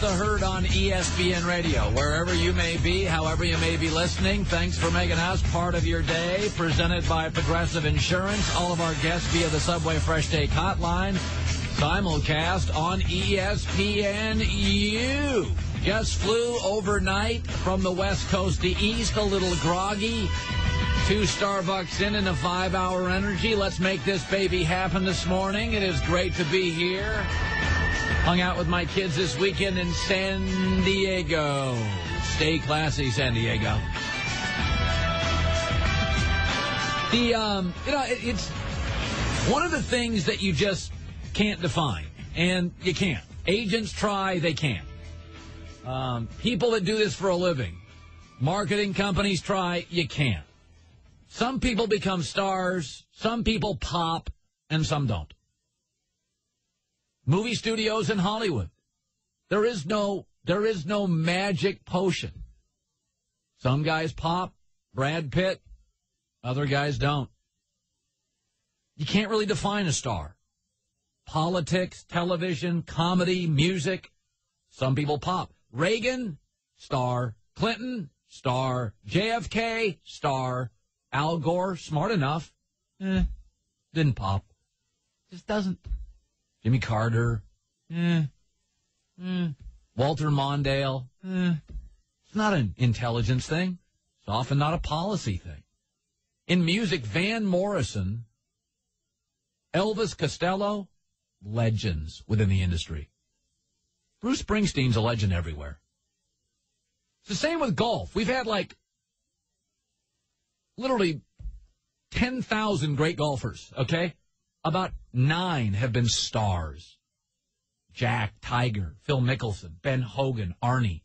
The Herd on ESPN Radio. Wherever you may be, however you may be listening, thanks for making us part of your day. Presented by Progressive Insurance. All of our guests via the Subway Fresh Take Hotline. Simulcast on ESPN. You just flew overnight from the West Coast to East, a little groggy. 2 Starbucks in and a 5-hour energy. Let's make this baby happen this morning. It is great to be here. Hung out with my kids this weekend in San Diego. Stay classy, San Diego. It's one of the things that you just can't define, and you can't. Agents try, they can't. People that do this for a living, marketing companies try, you can't. Some people become stars, some people pop, and some don't. Movie studios in Hollywood. There is no magic potion. Some guys pop, Brad Pitt, other guys don't. You can't really define a star. Politics, television, comedy, music, some people pop. Reagan, star. Clinton, star. JFK, star. Al Gore, smart enough. Didn't pop. Just doesn't. Jimmy Carter. Walter Mondale. It's not an intelligence thing. It's often not a policy thing. In music, Van Morrison, Elvis Costello, legends within the industry. Bruce Springsteen's a legend everywhere. It's the same with golf. We've had literally 10,000 great golfers, okay? About 9 have been stars. Jack, Tiger, Phil Mickelson, Ben Hogan, Arnie.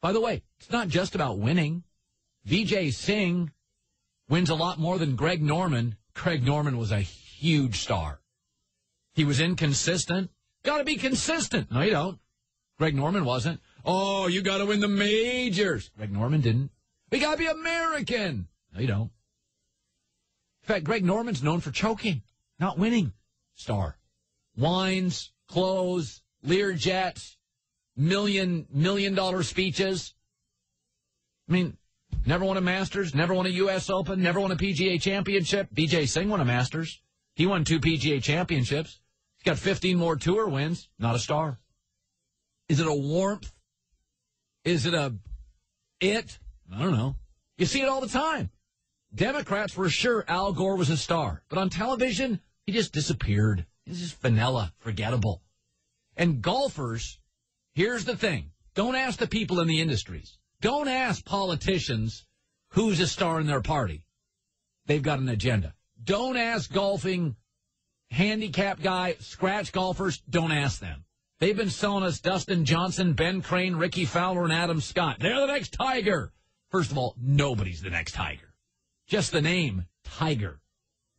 By the way, it's not just about winning. Vijay Singh wins a lot more than Greg Norman. Greg Norman was a huge star. He was inconsistent. Got to be consistent. No, you don't. Greg Norman wasn't. Oh, you got to win the majors. Greg Norman didn't. We got to be American. No, you don't. In fact, Greg Norman's known for choking, not winning. Star. Wines, clothes, Learjets, million-dollar speeches. I mean, never won a Masters, never won a U.S. Open, never won a PGA championship. Vijay Singh won a Masters. He won 2 PGA championships. He's got 15 more tour wins. Not a star. Is it a warmth? Is it it? I don't know. You see it all the time. Democrats were sure Al Gore was a star. But on television, he just disappeared. He's just vanilla, forgettable. And golfers, here's the thing. Don't ask the people in the industries. Don't ask politicians who's a star in their party. They've got an agenda. Don't ask golfing handicap guy, scratch golfers. Don't ask them. They've been selling us Dustin Johnson, Ben Crane, Ricky Fowler, and Adam Scott. They're the next Tiger. First of all, nobody's the next Tiger. Just the name, Tiger.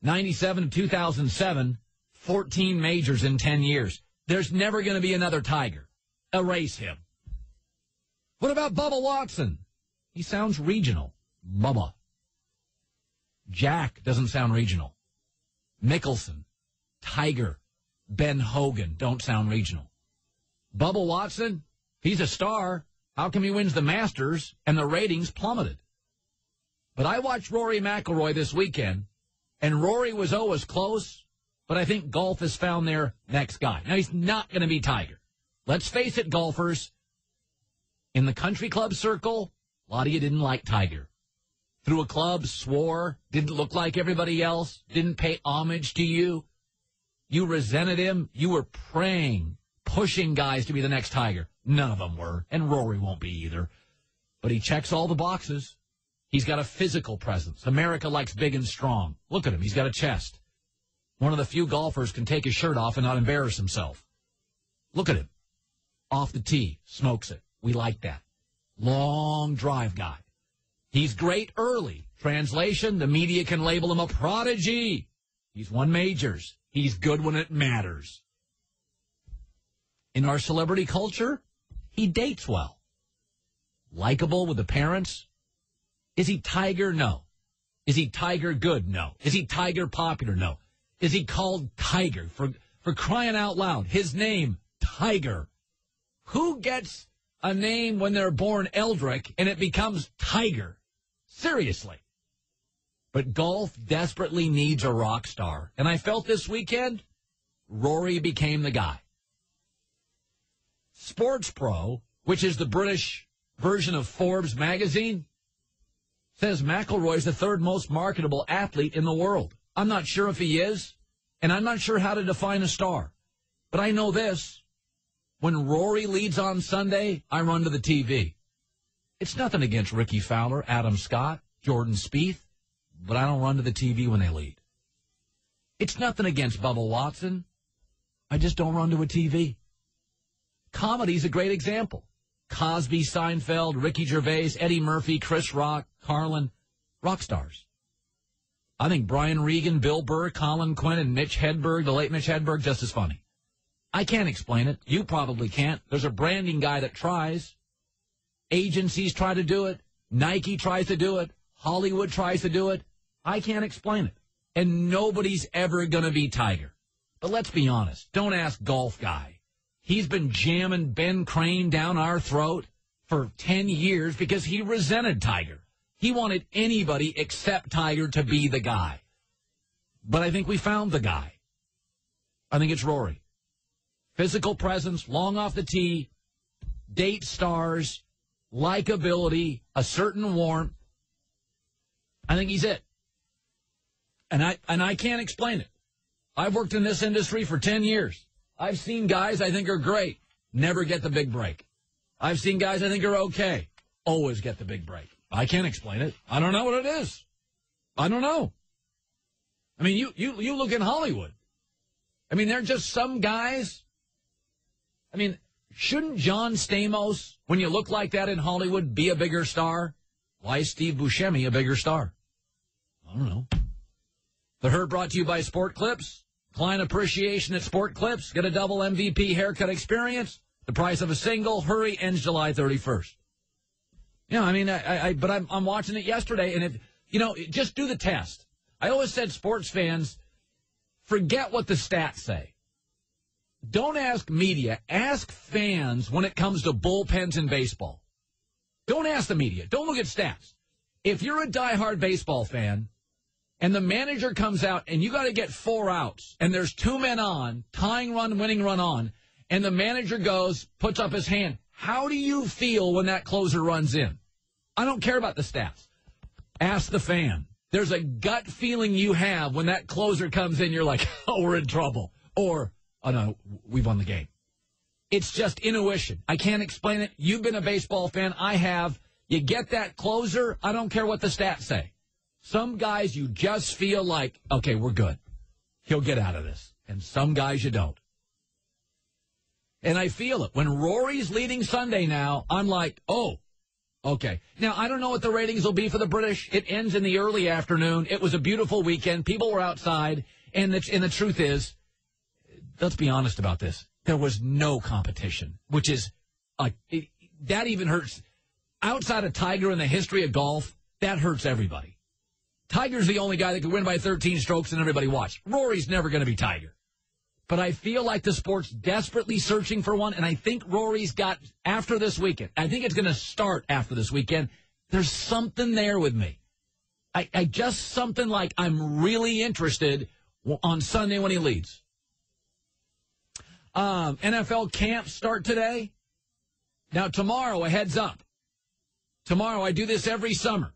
97 to 2007, 14 majors in 10 years. There's never going to be another Tiger. Erase him. What about Bubba Watson? He sounds regional. Bubba. Jack doesn't sound regional. Mickelson, Tiger, Ben Hogan don't sound regional. Bubba Watson, he's a star. How come he wins the Masters and the ratings plummeted? But I watched Rory McIlroy this weekend, and Rory was always close, but I think golf has found their next guy. Now, he's not going to be Tiger. Let's face it, golfers. In the country club circle, a lot of you didn't like Tiger. Threw a club, swore, didn't look like everybody else, didn't pay homage to you. You resented him. You were praying, pushing guys to be the next Tiger. None of them were, and Rory won't be either. But he checks all the boxes. He's got a physical presence. America likes big and strong. Look at him. He's got a chest. One of the few golfers can take his shirt off and not embarrass himself. Look at him. Off the tee. Smokes it. We like that. Long drive guy. He's great early. Translation, the media can label him a prodigy. He's won majors. He's good when it matters. In our celebrity culture, he dates well. Likable with the parents. Is he Tiger? No. Is he Tiger good? No. Is he Tiger popular? No. Is he called Tiger? For crying out loud, his name, Tiger. Who gets a name when they're born Eldrick and it becomes Tiger? Seriously. But golf desperately needs a rock star. And I felt this weekend, Rory became the guy. Sports Pro, which is the British version of Forbes magazine, says McIlroy's the third most marketable athlete in the world. I'm not sure if he is, and I'm not sure how to define a star. But I know this. When Rory leads on Sunday, I run to the TV. It's nothing against Ricky Fowler, Adam Scott, Jordan Spieth, but I don't run to the TV when they lead. It's nothing against Bubba Watson. I just don't run to a TV. Comedy's a great example. Cosby, Seinfeld, Ricky Gervais, Eddie Murphy, Chris Rock, Carlin, rock stars. I think Brian Regan, Bill Burr, Colin Quinn, and Mitch Hedberg, the late Mitch Hedberg, just as funny. I can't explain it. You probably can't. There's a branding guy that tries. Agencies try to do it. Nike tries to do it. Hollywood tries to do it. I can't explain it. And nobody's ever going to be Tiger. But let's be honest. Don't ask Golf Guy. He's been jamming Ben Crane down our throat for 10 years because he resented Tiger. He wanted anybody except Tiger to be the guy. But I think we found the guy. I think it's Rory. Physical presence, long off the tee, date stars, likability, a certain warmth. I think he's it. And I can't explain it. I've worked in this industry for 10 years. I've seen guys I think are great, never get the big break. I've seen guys I think are okay, always get the big break. I can't explain it. I don't know what it is. I don't know. I mean, you look in Hollywood. I mean, they're just some guys. I mean, shouldn't John Stamos, when you look like that in Hollywood, be a bigger star? Why is Steve Buscemi a bigger star? I don't know. The Herd brought to you by Sport Clips. Client appreciation at Sport Clips. Get a double MVP haircut experience. The price of a single. Hurry, ends July 31st. Yeah, I mean, but I'm watching it yesterday, and just do the test. I always said, sports fans, forget what the stats say. Don't ask media. Ask fans when it comes to bullpens in baseball. Don't ask the media. Don't look at stats. If you're a diehard baseball fan and the manager comes out and you got to get 4 outs and there's 2 men on, tying run, winning run on, and the manager goes, puts up his hand, how do you feel when that closer runs in? I don't care about the stats. Ask the fan. There's a gut feeling you have when that closer comes in. You're like, oh, we're in trouble. Or, oh, no, we've won the game. It's just intuition. I can't explain it. You've been a baseball fan. I have. You get that closer, I don't care what the stats say. Some guys you just feel like, okay, we're good. He'll get out of this. And some guys you don't. And I feel it. When Rory's leading Sunday now, I'm like, oh, okay. Now, I don't know what the ratings will be for the British. It ends in the early afternoon. It was a beautiful weekend. People were outside. And the truth is, let's be honest about this. There was no competition, which is, that even hurts. Outside of Tiger in the history of golf, that hurts everybody. Tiger's the only guy that could win by 13 strokes and everybody watched. Rory's never going to be Tiger. But I feel like the sport's desperately searching for one, and I think Rory's got, after this weekend, I think it's going to start after this weekend, there's something there with me. I just something like I'm really interested on Sunday when he leads. NFL camps start today. Now, tomorrow, a heads up. Tomorrow, I do this every summer.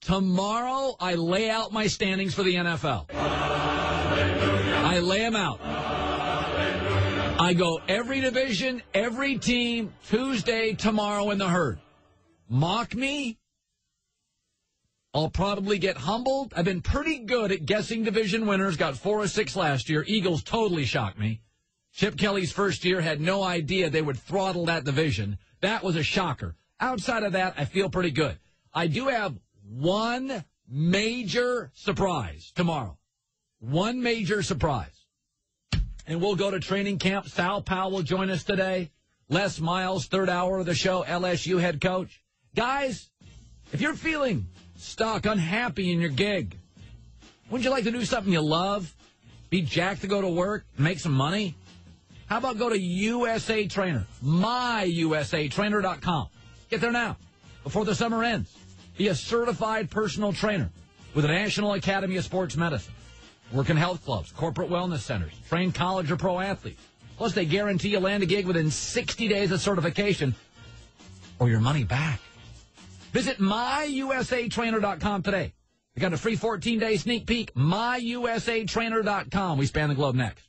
Tomorrow, I lay out my standings for the NFL. I lay them out. I go every division, every team, Tuesday, tomorrow in the Herd. Mock me. I'll probably get humbled. I've been pretty good at guessing division winners. Got 4 or 6 last year. Eagles totally shocked me. Chip Kelly's first year had no idea they would throttle that division. That was a shocker. Outside of that, I feel pretty good. I do have one major surprise tomorrow. One major surprise. And we'll go to training camp. Sal Powell will join us today. Les Miles, third hour of the show, LSU head coach. Guys, if you're feeling stuck, unhappy in your gig, wouldn't you like to do something you love? Be jacked to go to work, make some money? How about go to USA Trainer, myusatrainer.com. Get there now, before the summer ends. Be a certified personal trainer with the National Academy of Sports Medicine. Work in health clubs, corporate wellness centers, train college or pro athletes. Plus, they guarantee you land a gig within 60 days of certification or your money back. Visit myusatrainer.com today. We got a free 14-day sneak peek. myusatrainer.com. We span the globe next.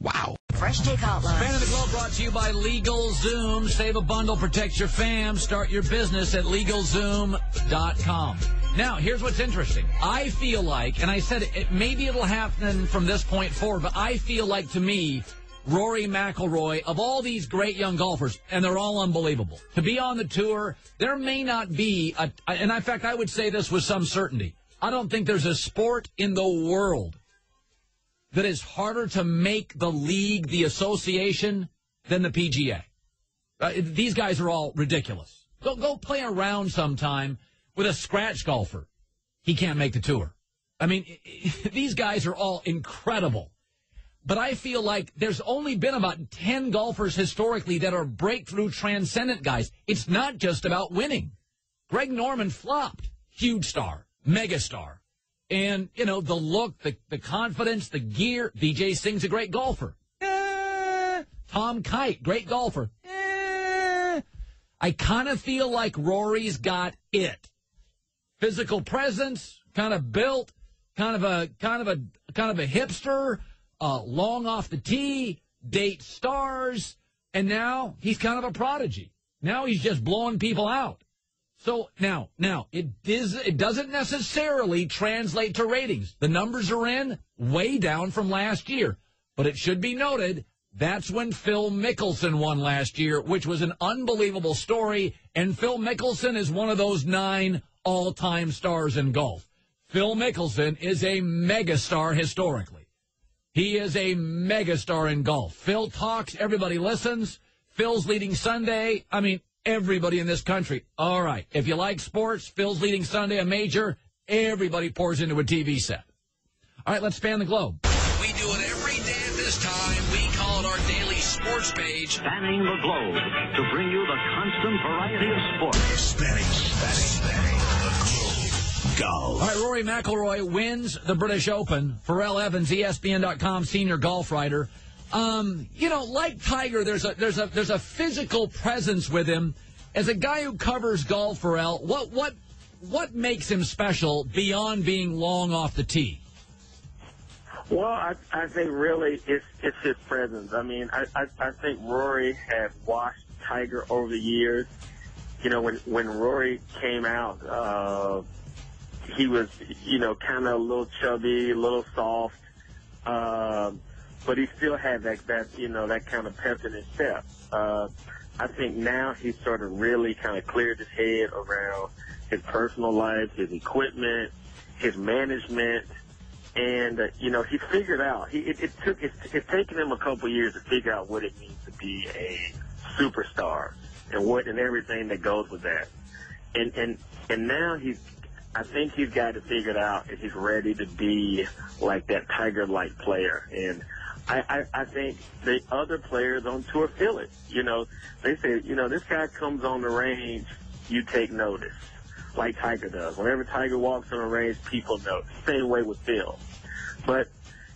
Wow. Fresh Take Hotline. Span of the Globe brought to you by LegalZoom. Save a bundle, protect your fam. Start your business at LegalZoom.com. Now, here's what's interesting. I feel like, and I said maybe it'll happen from this point forward, but I feel like, to me, Rory McIlroy, of all these great young golfers, and they're all unbelievable, to be on the tour, there may not be, and in fact, I would say this with some certainty, I don't think there's a sport in the world that is harder to make the league, the association, than the PGA. These guys are all ridiculous. Go play around sometime with a scratch golfer. He can't make the tour. I mean, these guys are all incredible. But I feel like there's only been about 10 golfers historically that are breakthrough transcendent guys. It's not just about winning. Greg Norman flopped. Huge star. Megastar. And, you know, the look, the confidence, the gear. DJ Singh's a great golfer. Tom Kite, great golfer. I kind of feel like Rory's got it. Physical presence, kind of built, kind of a hipster, long off the tee, date stars, and now he's kind of a prodigy. Now he's just blowing people out. So now it doesn't necessarily translate to ratings. The numbers are in way down from last year, but it should be noted that's when Phil Mickelson won last year, which was an unbelievable story, and Phil Mickelson is one of those 9 all-time stars in golf. Phil Mickelson is a megastar historically. He is a megastar in golf. Phil talks, everybody listens. Phil's leading Sunday. I mean, everybody in this country. All right, if you like sports, Phil's leading Sunday, a major, everybody pours into a TV set. All right, let's span the globe. We do it every day at this time. We call it our daily sports page. Spanning the globe to bring you the constant variety of sports. Spanning the globe. Golf. All right, Rory McIlroy wins the British Open. Pharrell Evans, ESPN.com senior golf writer. You know, like Tiger, there's a physical presence with him. As a guy who covers golf, Pharrell, what makes him special beyond being long off the tee? Well, I think really it's his presence. I mean, I think Rory had watched Tiger over the years. You know, when Rory came out, he was, you know, kind of a little chubby, a little soft, but he still had that you know, that kind of pep in his step. I think now he's sort of really kind of cleared his head around his personal life, his equipment, his management. And, you know, he figured out, it's taken him a couple years to figure out what it means to be a superstar and everything that goes with that. And now I think he's got it figured out and he's ready to be like that Tiger-like player. And I think the other players on tour feel it. You know, they say, you know, this guy comes on the range, you take notice. Like Tiger does. Whenever Tiger walks on the range, people know. Same way with Phil. But,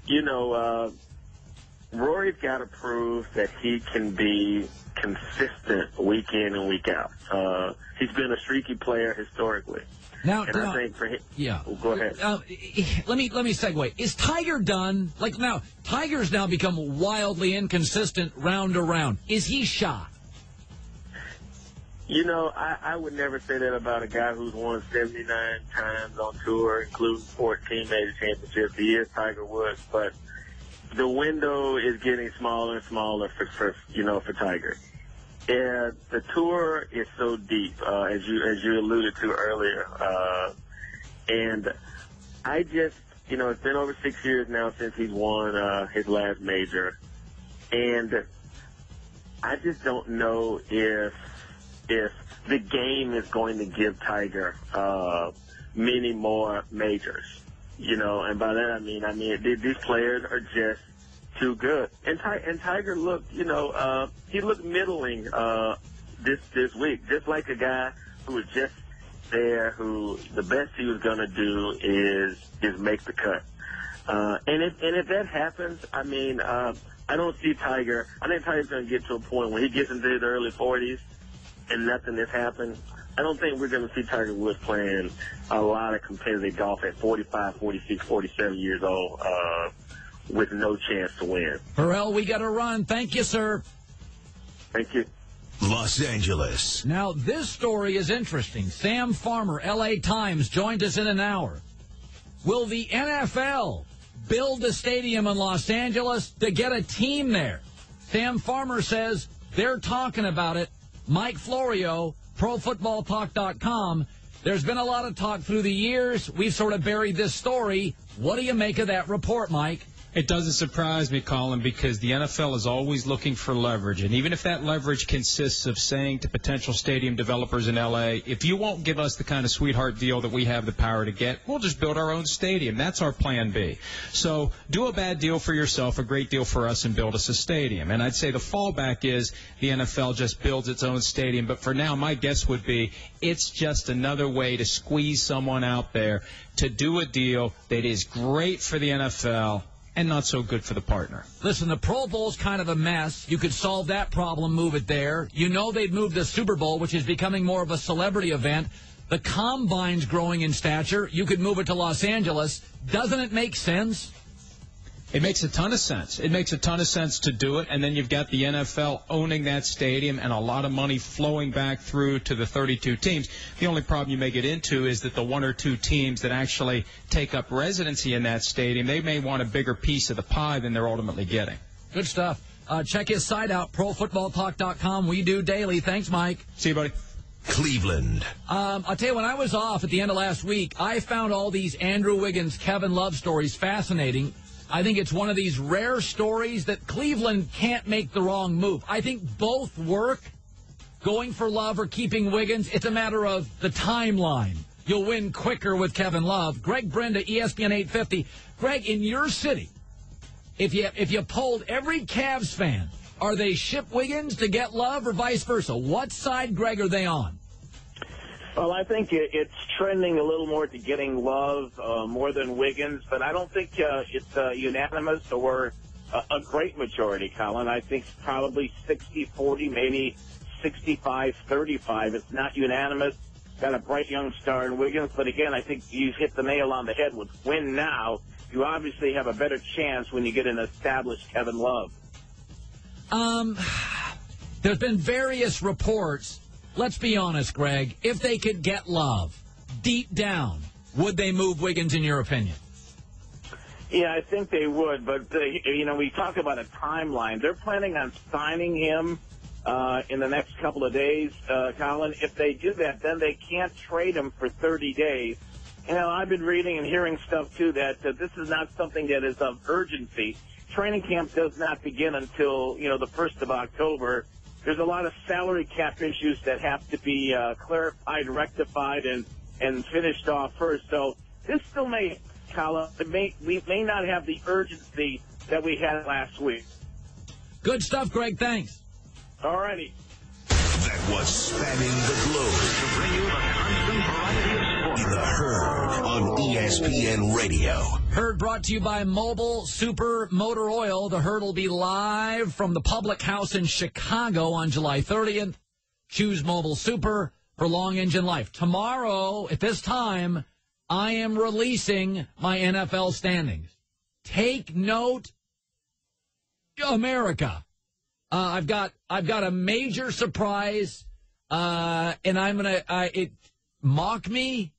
you know, Rory's got to prove that he can be consistent week in and week out. He's been a streaky player historically. Now, I think for him, yeah. Go ahead. Let me segue. Is Tiger done? Like now, Tiger's now become wildly inconsistent round to round. Is he shot? You know, I would never say that about a guy who's won 79 times on tour, including 14 major championships. He is Tiger Woods, but the window is getting smaller and smaller for Tiger. And the tour is so deep, as you alluded to earlier. And I just, you know, it's been over 6 years now since he's won his last major, and I just don't know if the game is going to give Tiger many more majors, you know, and by that I mean these players are just too good. And Tiger looked, he looked middling this week, just like a guy who was just there, who the best he was going to do is make the cut. And if that happens, I mean, I don't see Tiger. I think Tiger's going to get to a point where he gets into his early 40s and nothing has happened. I don't think we're going to see Tiger Woods playing a lot of competitive golf at 45, 46, 47 years old with no chance to win. Burrell, we got to run. Thank you, sir. Thank you. Los Angeles. Now, this story is interesting. Sam Farmer, L.A. Times, joined us in an hour. Will the NFL build a stadium in Los Angeles to get a team there? Sam Farmer says they're talking about it. Mike Florio, ProFootballTalk.com. There's been a lot of talk through the years. We've sort of buried this story. What do you make of that report, Mike? It doesn't surprise me, Colin, because the NFL is always looking for leverage. And even if that leverage consists of saying to potential stadium developers in L.A., if you won't give us the kind of sweetheart deal that we have the power to get, we'll just build our own stadium. That's our plan B. So do a bad deal for yourself, a great deal for us, and build us a stadium. And I'd say the fallback is the NFL just builds its own stadium. But for now, my guess would be it's just another way to squeeze someone out there to do a deal that is great for the NFL and not so good for the partner. Listen, the Pro Bowl's kind of a mess. You could solve that problem, move it there. You know they'd move the Super Bowl, which is becoming more of a celebrity event. The Combine's growing in stature. You could move it to Los Angeles. Doesn't it make sense? It makes a ton of sense. It makes a ton of sense to do it, and then you've got the NFL owning that stadium and a lot of money flowing back through to the 32 teams. The only problem you may get into is that the one or two teams that actually take up residency in that stadium, they may want a bigger piece of the pie than they're ultimately getting. Good stuff. Check his site out, ProFootballTalk.com. We do daily. Thanks, Mike. See you, buddy. Cleveland. I'll tell you, when I was off at the end of last week, I found all these Andrew Wiggins, Kevin Love stories fascinating. I think it's one of these rare stories that Cleveland can't make the wrong move. I think both work, going for Love or keeping Wiggins. It's a matter of the timeline. You'll win quicker with Kevin Love. Greg Brenda, ESPN 850. Greg, in your city, if you polled every Cavs fan, are they ship Wiggins to get Love or vice versa? What side, Greg, are they on? Well, I think it's trending a little more to getting Love more than Wiggins, but I don't think it's unanimous or a great majority, Colin. I think it's probably 60-40, maybe 65-35. It's not unanimous. Got a bright young star in Wiggins, but again, I think you hit the nail on the head with win now. You obviously have a better chance when you get an established Kevin Love. There's been various reports. Let's be honest, Greg. If they could get Love, deep down, would they move Wiggins, in your opinion? Yeah, I think they would. But, we talk about a timeline. They're planning on signing him in the next couple of days, Colin. If they do that, then they can't trade him for 30 days. I've been reading and hearing stuff, too, that this is not something that is of urgency. Training camp does not begin until, the 1st of October. There's a lot of salary cap issues that have to be clarified, rectified, and finished off first. So this still may, Colin, we may not have the urgency that we had last week. Good stuff, Greg. Thanks. All righty. That was spanning the globe. To bring you the constant variety of sport. In the Herd on ESPN Radio. Herd brought to you by Mobile Super Motor Oil. The Herd will be live from the Public House in Chicago on July 30th. Choose Mobile Super for long engine life. Tomorrow, at this time, I am releasing my NFL standings. Take note, America. I've got a major surprise, and I'm gonna mock me.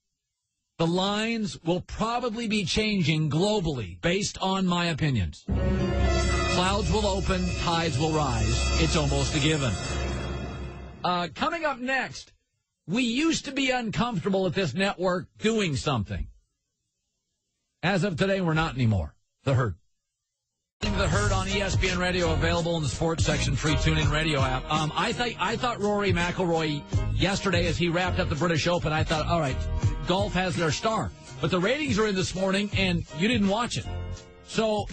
The lines will probably be changing globally based on my opinions. Clouds will open, tides will rise. It's almost a given. Coming up next, we used to be uncomfortable at this network doing something. As of today, we're not anymore. The Herd. The Herd on ESPN Radio, available in the sports section, free tune-in radio app. I thought Rory McIlroy yesterday, as he wrapped up the British Open, I thought, all right, golf has their star. But the ratings are in this morning, and you didn't watch it. So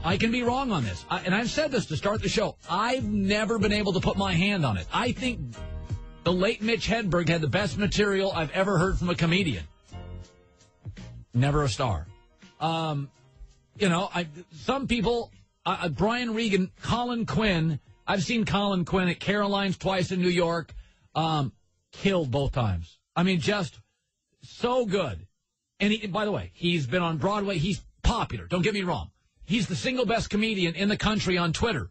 I can be wrong on this. And I've said this to start the show. I've never been able to put my hand on it. I think the late Mitch Hedberg had the best material I've ever heard from a comedian. Never a star. Some people, Brian Regan, Colin Quinn. I've seen Colin Quinn at Caroline's twice in New York. Killed both times. I mean, just so good. And by the way, he's been on Broadway. He's popular. Don't get me wrong. He's the single best comedian in the country on Twitter.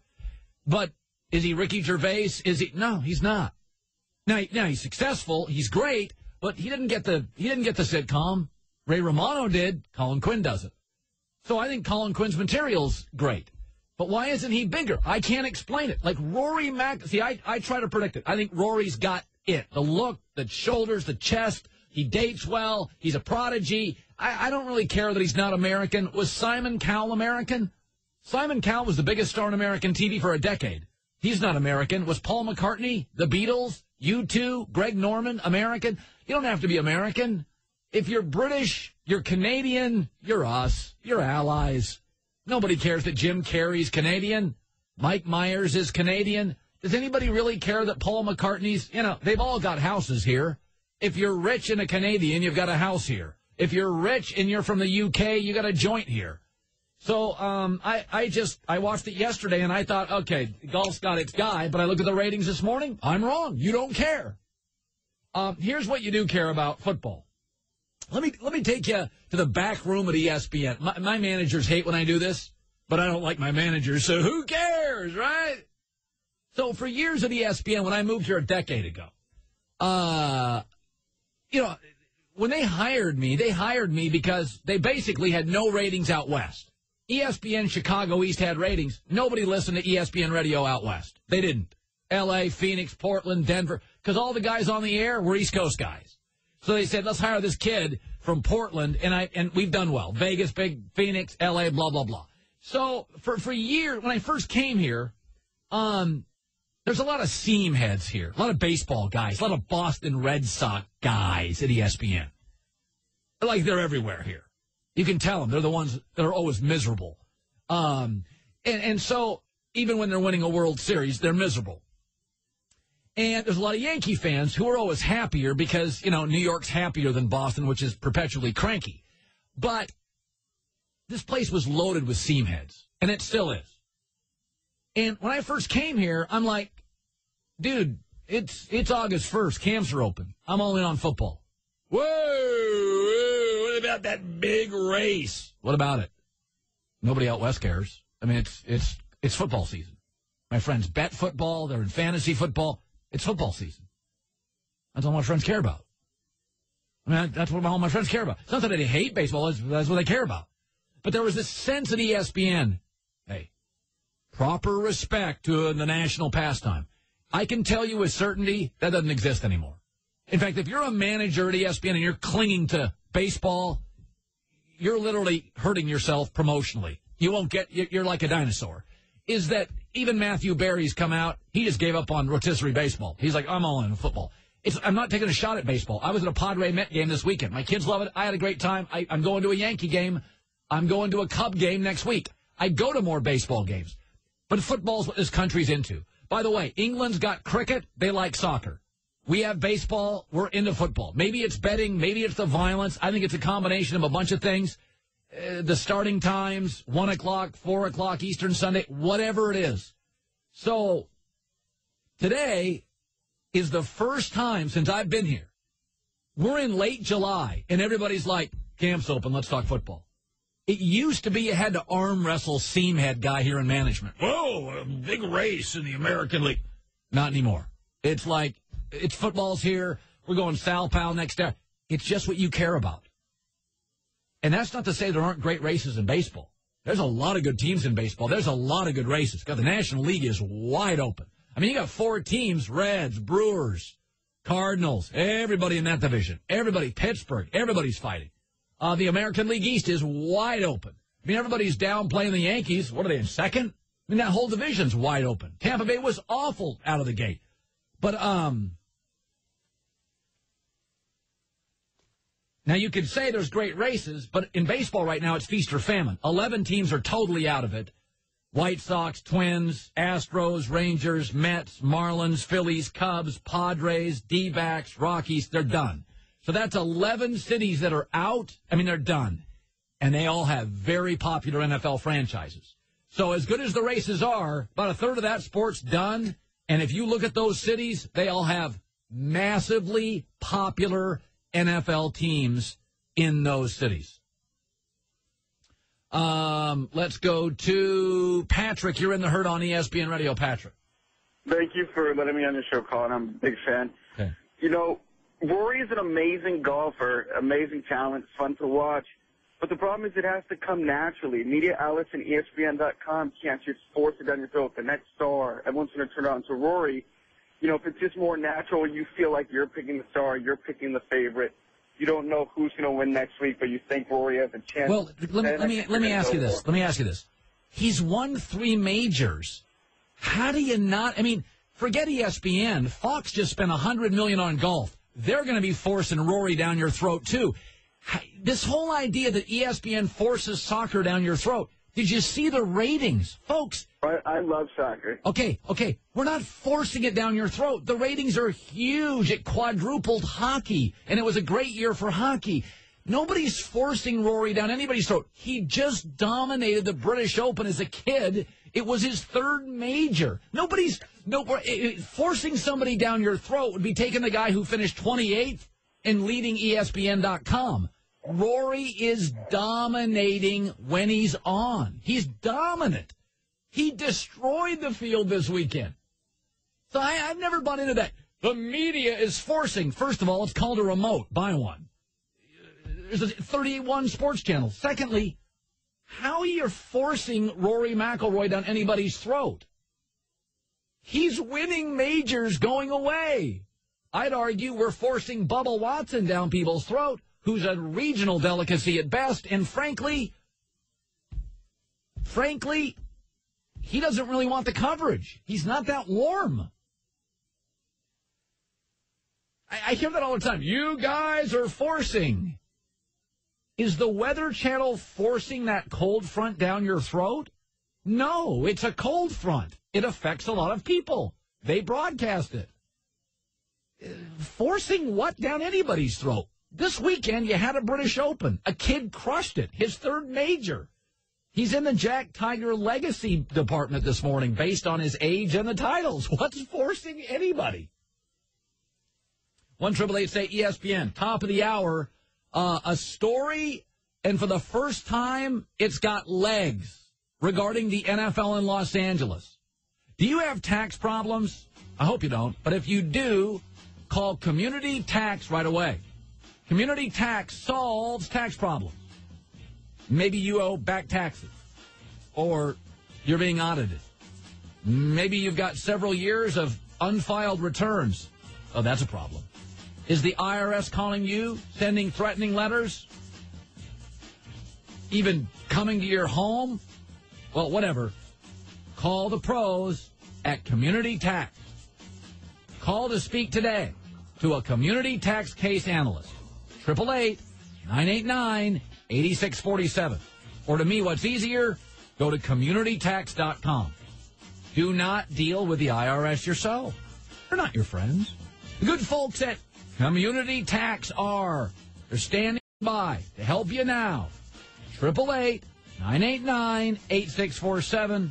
But is he Ricky Gervais? No, he's not. Now he's successful. He's great, but he didn't get the sitcom. Ray Romano did. Colin Quinn doesn't. So I think Colin Quinn's material's great. But why isn't he bigger? I can't explain it. Like Rory See, I try to predict it. I think Rory's got it. The look, the shoulders, the chest. He dates well. He's a prodigy. I don't really care that he's not American. Was Simon Cowell American? Simon Cowell was the biggest star in American TV for a decade. He's not American. Was Paul McCartney, the Beatles, U2, Greg Norman American? You don't have to be American. If you're British, you're Canadian, you're us, you're allies. Nobody cares that Jim Carrey's Canadian. Mike Myers is Canadian. Does anybody really care that Paul McCartney's, they've all got houses here. If you're rich and a Canadian, you've got a house here. If you're rich and you're from the UK, you got a joint here. So I watched it yesterday and I thought, okay, golf's got its guy, but I looked at the ratings this morning. I'm wrong. You don't care. Here's what you do care about football. Let me take you to the back room at ESPN. My managers hate when I do this, but I don't like my managers, so who cares, right? So for years at ESPN, when I moved here a decade ago, when they hired me because they basically had no ratings out west. ESPN Chicago East had ratings. Nobody listened to ESPN Radio out west. They didn't. L.A., Phoenix, Portland, Denver, because all the guys on the air were East Coast guys. So they said, let's hire this kid from Portland, and we've done well. Vegas, big, Phoenix, L.A., blah, blah, blah. So for years, when I first came here, there's a lot of seam heads here, a lot of baseball guys, a lot of Boston Red Sox guys at ESPN. Like they're everywhere here. You can tell them. They're the ones that are always miserable. And so even when they're winning a World Series, they're miserable. And there's a lot of Yankee fans who are always happier because, New York's happier than Boston, which is perpetually cranky. But this place was loaded with seam heads, and it still is. And when I first came here, I'm like, dude, it's August 1st. Camps are open. I'm all in on football. Whoa, what about that big race? What about it? Nobody out west cares. I mean, it's football season. My friends bet football. They're in fantasy football. It's football season. That's all my friends care about. I mean, that's what all my friends care about. It's not that they hate baseball. That's what they care about. But there was this sense at ESPN, hey, proper respect to the national pastime. I can tell you with certainty that doesn't exist anymore. In fact, if you're a manager at ESPN and you're clinging to baseball, you're literally hurting yourself promotionally. You're like a dinosaur. Is that even Matthew Berry's come out, he just gave up on rotisserie baseball. He's like, I'm all in football. I'm not taking a shot at baseball. I was at a Padre Met game this weekend. My kids love it. I had a great time. I'm going to a Yankee game. I'm going to a Cub game next week. I go to more baseball games. But football's what this country's into. By the way, England's got cricket. They like soccer. We have baseball. We're into football. Maybe it's betting. Maybe it's the violence. I think it's a combination of a bunch of things. The starting times, 1 o'clock, 4 o'clock, Eastern Sunday, whatever it is. So today is the first time since I've been here. We're in late July, and everybody's like, camp's open, let's talk football. It used to be you had to arm wrestle seamhead guy here in management. Whoa, a big race in the American League. Not anymore. It's like, it's football's here. We're going Sal Pal next year. It's just what you care about. And that's not to say there aren't great races in baseball. There's a lot of good teams in baseball. There's a lot of good races. God, the National League is wide open. I mean, you got 4 teams, Reds, Brewers, Cardinals, everybody in that division. Everybody, Pittsburgh, everybody's fighting. The American League East is wide open. I mean, everybody's down playing the Yankees. What are they, in second? I mean, that whole division's wide open. Tampa Bay was awful out of the gate. But Now, you could say there's great races, but in baseball right now, it's feast or famine. 11 teams are totally out of it. White Sox, Twins, Astros, Rangers, Mets, Marlins, Phillies, Cubs, Padres, D-backs, Rockies, they're done. So that's 11 cities that are out. I mean, they're done. And they all have very popular NFL franchises. So as good as the races are, about a third of that sport's done. And if you look at those cities, they all have massively popular NFL teams in those cities. Let's go to Patrick. You're in the Herd on ESPN Radio, Patrick. Thank you for letting me on your show, Colin. I'm a big fan. Okay. You know, Rory is an amazing golfer, amazing talent, fun to watch. But the problem is it has to come naturally. Media outlets and ESPN.com can't just force it down your throat. The next star, everyone's going to turn on to Rory. You know, if it's just more natural, you feel like you're picking the star, you're picking the favorite. You don't know who's going to win next week, but you think Rory has a chance. Well, let me ask you this. Let me ask you this. He's won 3 majors. How do you not? I mean, forget ESPN. Fox just spent $100 million on golf. They're going to be forcing Rory down your throat too. This whole idea that ESPN forces soccer down your throat. Did you see the ratings, folks? I love soccer. Okay. We're not forcing it down your throat. The ratings are huge. It quadrupled hockey, and it was a great year for hockey. Nobody's forcing Rory down anybody's throat. He just dominated the British Open as a kid. It was his 3rd major. Forcing somebody down your throat would be taking the guy who finished 28th and leading ESPN.com. Rory is dominating when he's on. He's dominant. He destroyed the field this weekend. So I've never bought into that. The media is forcing. First of all, it's called a remote. Buy one. There's a 31 sports channel. Secondly, how are you forcing Rory McIlroy down anybody's throat? He's winning majors going away. I'd argue we're forcing Bubba Watson down people's throat, who's a regional delicacy at best, and frankly, he doesn't really want the coverage. He's not that warm. I hear that all the time. You guys are forcing. Is the Weather Channel forcing that cold front down your throat? No, it's a cold front. It affects a lot of people. They broadcast it. Forcing what down anybody's throat? This weekend, you had a British Open. A kid crushed it. His 3rd major. He's in the Jack Tiger Legacy department this morning based on his age and the titles. What's forcing anybody? 1-888-SAY ESPN. Top of the hour. A story, and for the first time, it's got legs regarding the NFL in Los Angeles. Do you have tax problems? I hope you don't. But if you do, call Community Tax right away. Community Tax solves tax problems. Maybe you owe back taxes, or you're being audited. Maybe you've got several years of unfiled returns. Oh, that's a problem. Is the IRS calling you, sending threatening letters, even coming to your home? Well, whatever. Call the pros at Community Tax. Call to speak today to a Community Tax case analyst. 888-989-8647. Or to me, what's easier, go to CommunityTax.com. Do not deal with the IRS yourself. They're not your friends. The good folks at Community Tax are. They're standing by to help you now. 888-989-8647.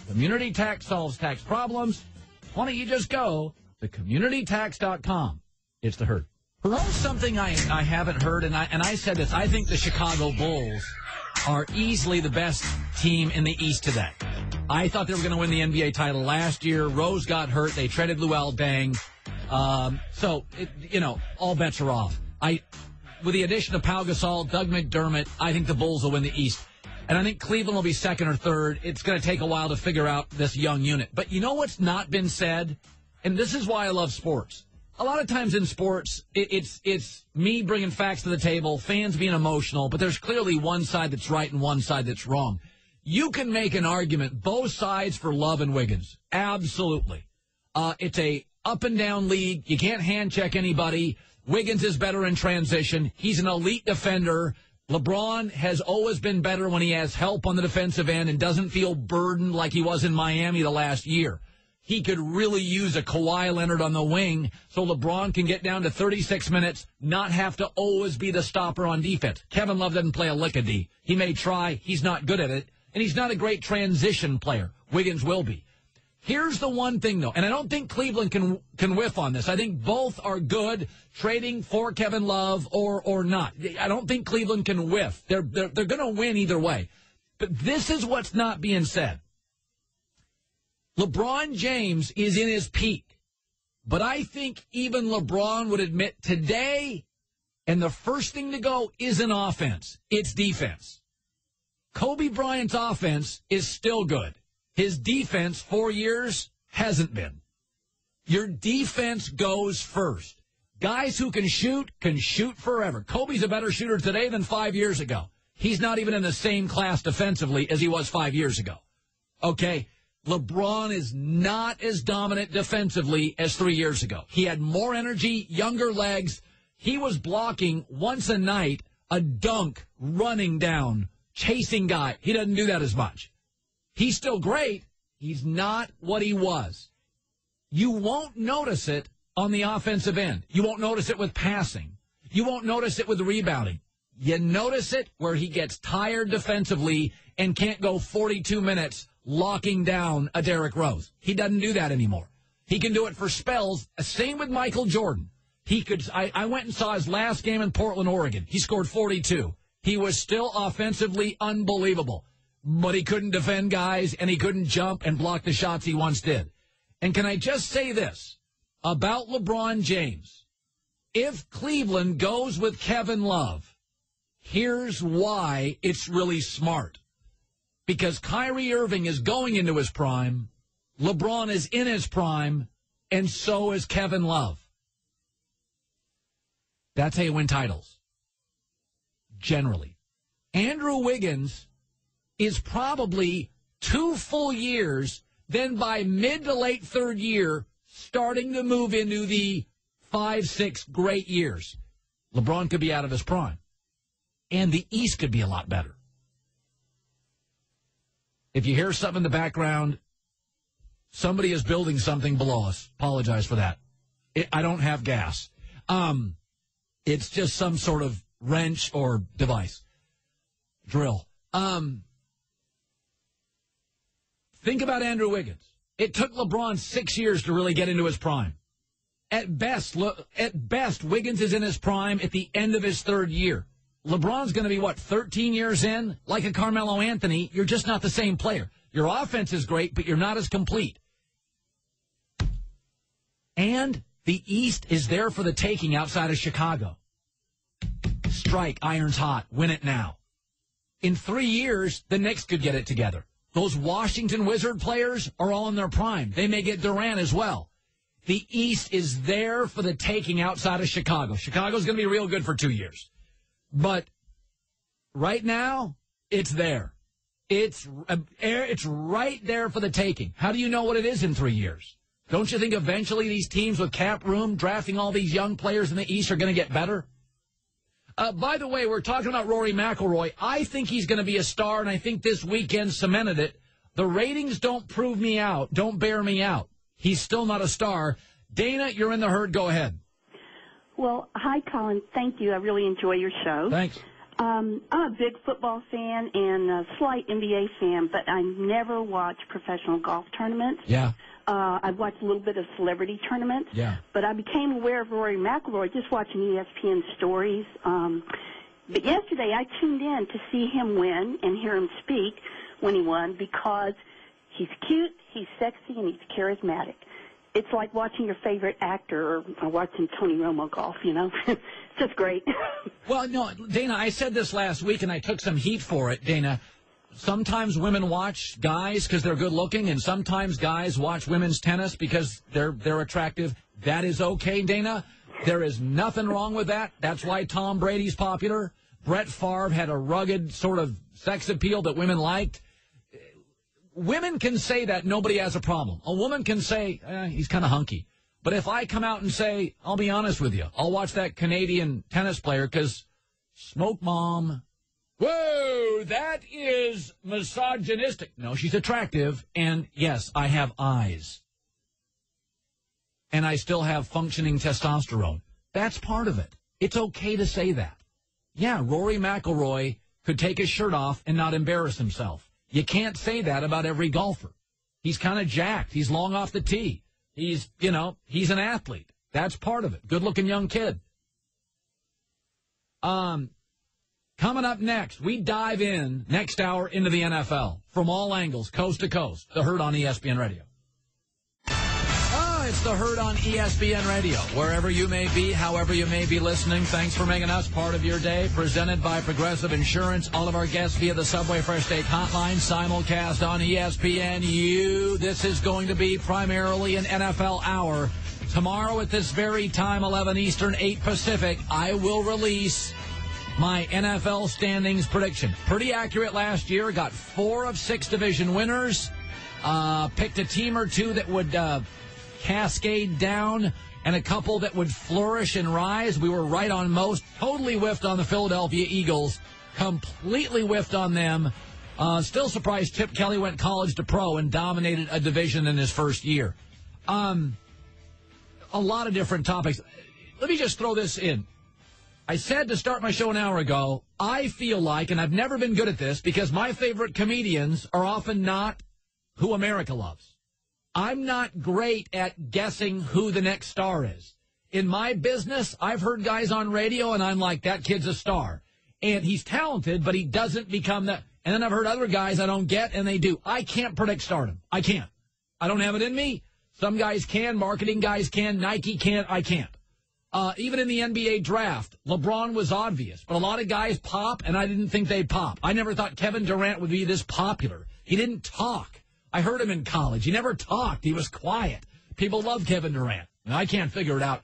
Community Tax solves tax problems. Why don't you just go to CommunityTax.com. It's the Herd. Well, something I haven't heard, and I said this. I think the Chicago Bulls are easily the best team in the East today. I thought they were going to win the NBA title last year. Rose got hurt. They traded Luol Deng. All bets are off. With the addition of Pau Gasol, Doug McDermott, I think the Bulls will win the East. And I think Cleveland will be 2nd or 3rd. It's going to take a while to figure out this young unit. But you know what's not been said? And this is why I love sports. A lot of times in sports, it's me bringing facts to the table, fans being emotional, but there's clearly one side that's right and one side that's wrong. You can make an argument, both sides, for Love and Wiggins. Absolutely. It's a up-and-down league. You can't hand-check anybody. Wiggins is better in transition. He's an elite defender. LeBron has always been better when he has help on the defensive end and doesn't feel burdened like he was in Miami the last year. He could really use a Kawhi Leonard on the wing so LeBron can get down to 36 minutes, not have to always be the stopper on defense. Kevin Love doesn't play a lick of D. He may try. He's not good at it. And he's not a great transition player. Wiggins will be. Here's the one thing, though, and I don't think Cleveland can whiff on this. I think both are good, trading for Kevin Love or not. I don't think Cleveland can whiff. They're going to win either way. But this is what's not being said. LeBron James is in his peak, but I think even LeBron would admit today, and the first thing to go isn't offense, it's defense. Kobe Bryant's offense is still good. His defense, 4 years, hasn't been. Your defense goes first. Guys who can shoot forever. Kobe's a better shooter today than 5 years ago. He's not even in the same class defensively as he was 5 years ago. Okay? LeBron is not as dominant defensively as 3 years ago. He had more energy, younger legs. He was blocking once a night a dunk, running down, chasing guy. He doesn't do that as much. He's still great. He's not what he was. You won't notice it on the offensive end. You won't notice it with passing. You won't notice it with rebounding. You notice it where he gets tired defensively and can't go 42 minutes locking down a Derrick Rose. He doesn't do that anymore. He can do it for spells. Same with Michael Jordan. I went and saw his last game in Portland, Oregon. He scored 42. He was still offensively unbelievable. But he couldn't defend guys, and he couldn't jump and block the shots he once did. And can I just say this about LeBron James? If Cleveland goes with Kevin Love, here's why it's really smart. Because Kyrie Irving is going into his prime, LeBron is in his prime, and so is Kevin Love. That's how you win titles. Generally. Andrew Wiggins is probably 2 full years, then by mid to late third year, starting to move into the 5-6 great years. LeBron could be out of his prime. And the East could be a lot better. If you hear something in the background, somebody is building something below us. Apologize for that. I don't have gas. It's just some sort of wrench or device. Drill. Think about Andrew Wiggins. It took LeBron 6 years to really get into his prime. At best, Wiggins is in his prime at the end of his third year. LeBron's going to be, 13 years in? Like a Carmelo Anthony, you're just not the same player. Your offense is great, but you're not as complete. And the East is there for the taking outside of Chicago. Strike, iron's hot, win it now. In 3 years, the Knicks could get it together. Those Washington Wizard players are all in their prime. They may get Durant as well. The East is there for the taking outside of Chicago. Chicago's going to be real good for 2 years. But right now, it's there. It's right there for the taking. How do you know what it is in 3 years? Don't you think eventually these teams with cap room drafting all these young players in the East are going to get better? By the way, we're talking about Rory McIlroy. I think he's going to be a star, and I think this weekend cemented it. The ratings don't prove me out, don't bear me out. He's still not a star. Dana, you're in the herd. Go ahead. Well, hi, Colin. Thank you. I really enjoy your show. Thanks. I'm a big football fan and a slight NBA fan, but I never watch professional golf tournaments. Yeah. I've watched a little bit of celebrity tournaments. Yeah. But I became aware of Rory McIlroy just watching ESPN stories. But yesterday I tuned in to see him win and hear him speak when he won because he's cute, he's sexy, and he's charismatic. It's like watching your favorite actor or watching Tony Romo golf, you know. It's just great. Well, no, Dana, I said this last week, and I took some heat for it, Dana. Sometimes women watch guys because they're good-looking, and sometimes guys watch women's tennis because they're attractive. That is okay, Dana. There is nothing wrong with that. That's why Tom Brady's popular. Brett Favre had a rugged sort of sex appeal that women liked. Women can say that nobody has a problem. A woman can say, he's kind of hunky. But if I come out and say, I'll be honest with you, I'll watch that Canadian tennis player because smoke mom. Whoa, that is misogynistic. No, she's attractive. And, yes, I have eyes. And I still have functioning testosterone. That's part of it. It's okay to say that. Yeah, Rory McIlroy could take his shirt off and not embarrass himself. You can't say that about every golfer. He's kind of jacked. He's long off the tee. He's an athlete. That's part of it. Good-looking young kid. Coming up next, we dive in next hour into the NFL from all angles, coast to coast. The Herd on ESPN Radio. It's the Herd on ESPN Radio. Wherever you may be, however you may be listening, thanks for making us part of your day. Presented by Progressive Insurance. All of our guests via the Subway Fresh Steak Hotline. Simulcast on ESPN. This is going to be primarily an NFL hour. Tomorrow at this very time, 11 Eastern, 8 Pacific, I will release my NFL standings prediction. Pretty accurate last year. Got 4 of 6 division winners. Picked a team or two that would cascade down and a couple that would flourish and rise. We were right on most. Totally whiffed on the Philadelphia Eagles. Completely whiffed on them. Still surprised Chip Kelly went college to pro and dominated a division in his first year. A lot of different topics. Let me just throw this in. I said to start my show an hour ago, I feel like, and I've never been good at this, because my favorite comedians are often not who America loves. I'm not great at guessing who the next star is. In my business, I've heard guys on radio, and I'm like, that kid's a star. And he's talented, but he doesn't become that. And then I've heard other guys I don't get, and they do. I can't predict stardom. I can't. I don't have it in me. Some guys can. Marketing guys can. Nike can't. I can't. Even in the NBA draft, LeBron was obvious. But a lot of guys pop, and I didn't think they'd pop. I never thought Kevin Durant would be this popular. He didn't talk. I heard him in college. He never talked. He was quiet. People love Kevin Durant. And I can't figure it out.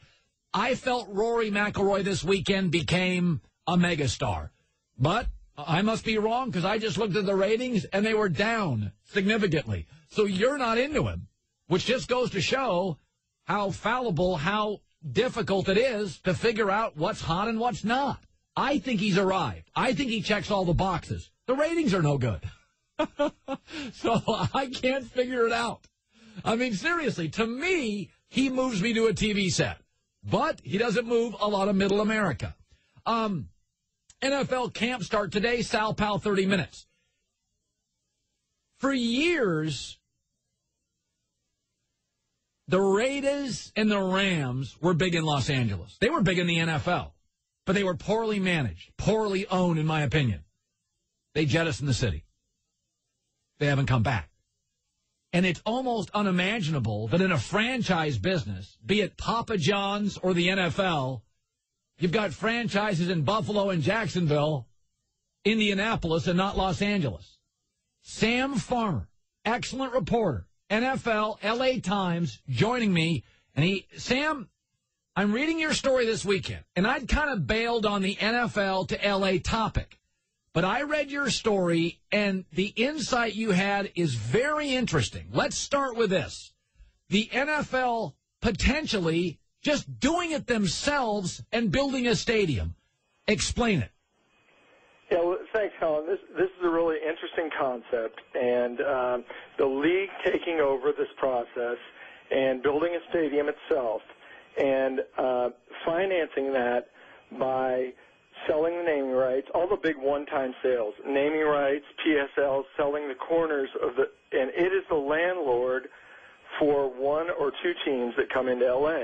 I felt Rory McIlroy this weekend became a megastar. But I must be wrong because I just looked at the ratings and they were down significantly. So you're not into him, which just goes to show how fallible, how difficult it is to figure out what's hot and what's not. I think he's arrived. I think he checks all the boxes. The ratings are no good. So I can't figure it out. I mean, seriously, to me, he moves me to a TV set. But he doesn't move a lot of middle America. NFL camp start today, Sal Pal, 30 minutes. For years, the Raiders and the Rams were big in Los Angeles. They were big in the NFL. But they were poorly managed, poorly owned, in my opinion. They jettisoned the city. They haven't come back. And it's almost unimaginable that in a franchise business, be it Papa John's or the NFL, you've got franchises in Buffalo and Jacksonville, Indianapolis, and not Los Angeles. Sam Farmer, excellent reporter, NFL, LA Times, joining me. And Sam, I'm reading your story this weekend, and I'd kind of bailed on the NFL to LA topic. But I read your story, and the insight you had is very interesting. Let's start with this. The NFL potentially just doing it themselves and building a stadium. Explain it. Yeah, well, thanks, Colin. This is a really interesting concept, and the league taking over this process and building a stadium itself and financing that by selling the naming rights, all the big one-time sales, naming rights, PSLs, selling the corners of the, and it is the landlord for one or two teams that come into LA.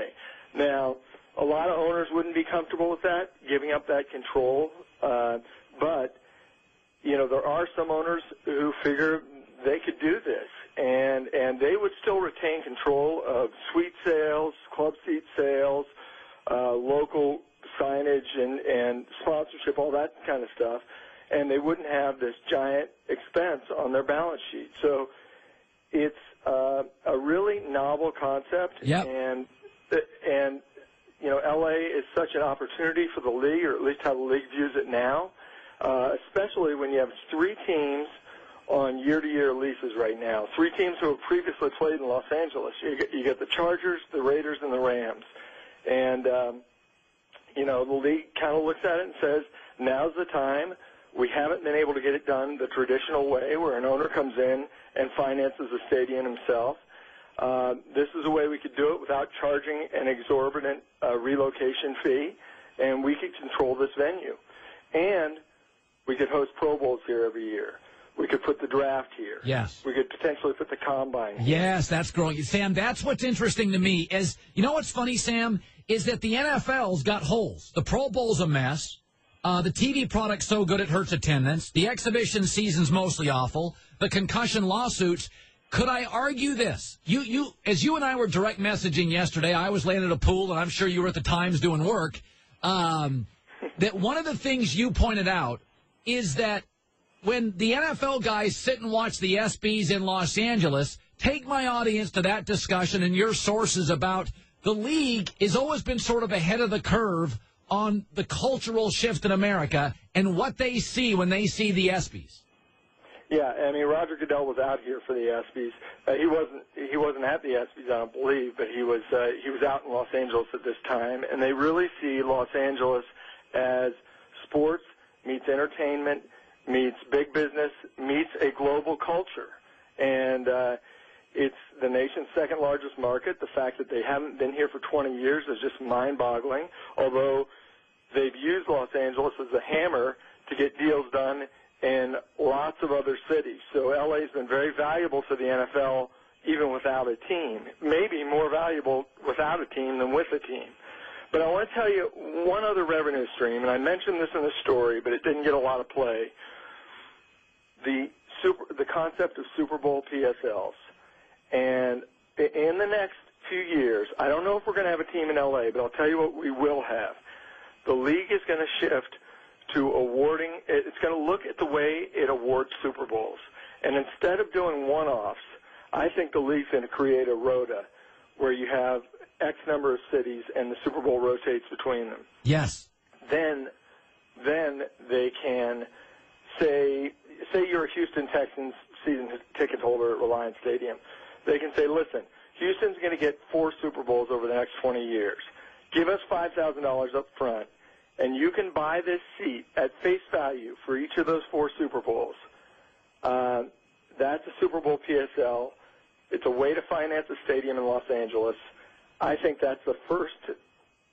Now, a lot of owners wouldn't be comfortable with that, giving up that control, but, you know, there are some owners who figure they could do this, and they would still retain control of suite sales, club seat sales, local signage and sponsorship, all that kind of stuff, and they wouldn't have this giant expense on their balance sheet. So it's a really novel concept, yep. and you know, LA is such an opportunity for the league, or at least how the league views it now, especially when you have three teams on year-to-year leases right now. 3 teams who have previously played in Los Angeles. You get the Chargers, the Raiders, and the Rams. And, the league kind of looks at it and says, now's the time. We haven't been able to get it done the traditional way where an owner comes in and finances the stadium himself. This is a way we could do it without charging an exorbitant relocation fee, and we could control this venue. And we could host Pro Bowls here every year. We could put the draft here. Yes. We could potentially put the combine here. Yes, that's growing. Sam, that's what's interesting to me. You know what's funny, Sam, is that the NFL's got holes. The Pro Bowl's a mess. The TV product's so good it hurts attendance. The exhibition season's mostly awful. The concussion lawsuits. Could I argue this? As you and I were direct messaging yesterday, I was laying at a pool, and I'm sure you were at the Times doing work, that one of the things you pointed out is that when the NFL guys sit and watch the ESPYs in Los Angeles, take my audience to that discussion and your sources about the league has always been sort of ahead of the curve on the cultural shift in America and what they see when they see the ESPYs. Yeah, I mean, Roger Goodell was out here for the ESPYs. He wasn't at the ESPYs, I don't believe, but he was out in Los Angeles at this time, and they really see Los Angeles as sports meets entertainment, meets big business, meets a global culture. And it's the nation's second largest market. The fact that they haven't been here for 20 years is just mind-boggling, although they've used Los Angeles as a hammer to get deals done in lots of other cities. So LA's been very valuable to the NFL even without a team, maybe more valuable without a team than with a team. But I want to tell you one other revenue stream, and I mentioned this in the story, but it didn't get a lot of play. The concept of Super Bowl PSLs. And in the next few years, I don't know if we're going to have a team in LA, but I'll tell you what we will have. The league is going to shift to awarding, it's going to look at the way it awards Super Bowls. And instead of doing one-offs, I think the league's going to create a rota where you have X number of cities and the Super Bowl rotates between them. Yes. Then they can say you're a Houston Texans season ticket holder at Reliance Stadium. They can say, listen, Houston's going to get 4 Super Bowls over the next 20 years. Give us $5,000 up front, and you can buy this seat at face value for each of those 4 Super Bowls. That's a Super Bowl PSL. It's a way to finance a stadium in Los Angeles. I think that's the first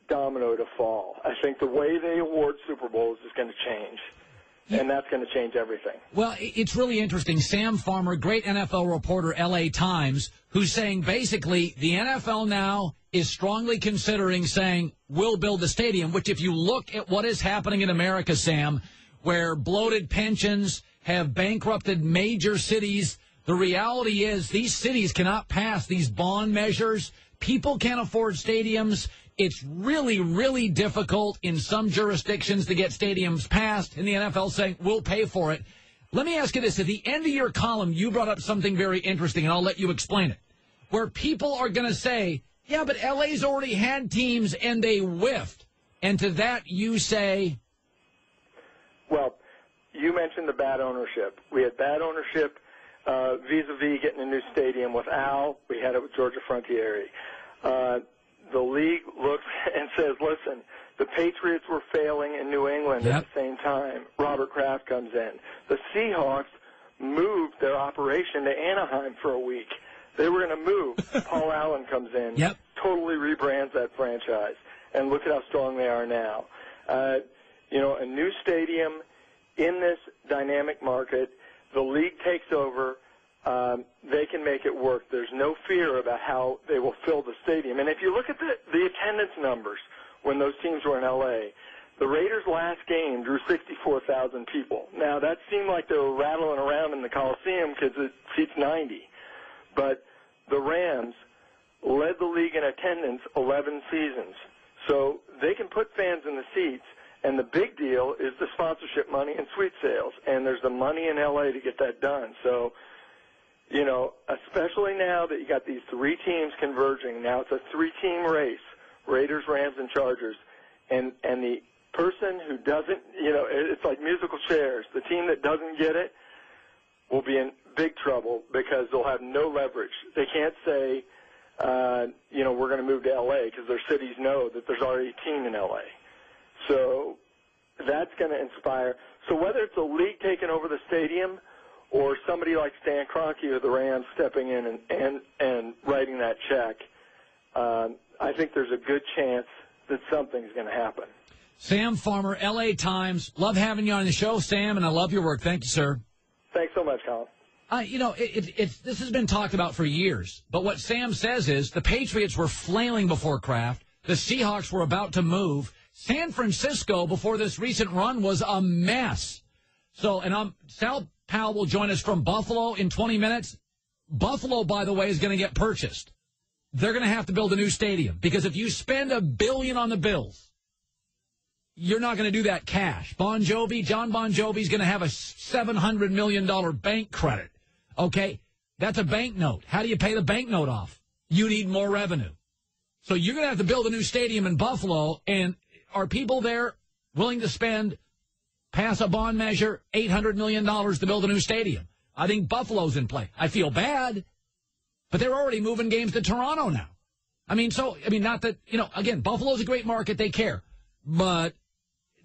domino to fall. I think the way they award Super Bowls is going to change. And that's going to change everything. Well, it's really interesting. Sam Farmer, great NFL reporter, LA Times, who's saying basically the NFL now is strongly considering saying we'll build the stadium, which if you look at what is happening in America, Sam, where bloated pensions have bankrupted major cities, the reality is these cities cannot pass these bond measures. People can't afford stadiums. It's really, really difficult in some jurisdictions to get stadiums passed, and the NFL saying, we'll pay for it. Let me ask you this. At the end of your column, you brought up something very interesting, and I'll let you explain it, where people are going to say, yeah, but LA's already had teams, and they whiffed. And to that, you say? Well, you mentioned the bad ownership. We had bad ownership vis-a-vis getting a new stadium with Al. We had it with Georgia Frontiere. The league looks and says, listen, the Patriots were failing in New England at the same time. Robert Kraft comes in. The Seahawks moved their operation to Anaheim for a week. They were going to move. Paul Allen comes in, totally rebrands that franchise, and look at how strong they are now. A new stadium in this dynamic market, the league takes over. They can make it work. There's no fear about how they will fill the stadium. And if you look at the attendance numbers when those teams were in L.A., the Raiders' last game drew 64,000 people. Now, that seemed like they were rattling around in the Coliseum because it seats 90. But the Rams led the league in attendance 11 seasons. So they can put fans in the seats, and the big deal is the sponsorship money and suite sales. And there's the money in L.A. to get that done. So, especially now that you got these 3 teams converging, now it's a 3-team race, Raiders, Rams, and Chargers, and the person who doesn't, it's like musical chairs. The team that doesn't get it, will be in big trouble because they'll have no leverage. They can't say, we're going to move to L.A. because their cities know that there's already a team in L.A. So that's going to inspire. So whether it's a league taking over the stadium or somebody like Stan Kroenke or the Rams stepping in and writing that check, I think there's a good chance that something's going to happen. Sam Farmer, L.A. Times. Love having you on the show, Sam, and I love your work. Thank you, sir. Thanks so much, Colin. This has been talked about for years, but what Sam says is the Patriots were flailing before Kraft. The Seahawks were about to move. San Francisco, before this recent run, was a mess. So, Sal Powell will join us from Buffalo in 20 minutes. Buffalo, by the way, is going to get purchased. They're going to have to build a new stadium because if you spend $1 billion on the Bills, you're not going to do that cash. John Bon Jovi's going to have a $700 million bank credit. Okay? That's a bank note. How do you pay the bank note off? You need more revenue. So you're going to have to build a new stadium in Buffalo, and are people there willing to pass a bond measure, $800 million to build a new stadium? I think Buffalo's in play. I feel bad, but they're already moving games to Toronto now. Not that, again, Buffalo's a great market. They care. But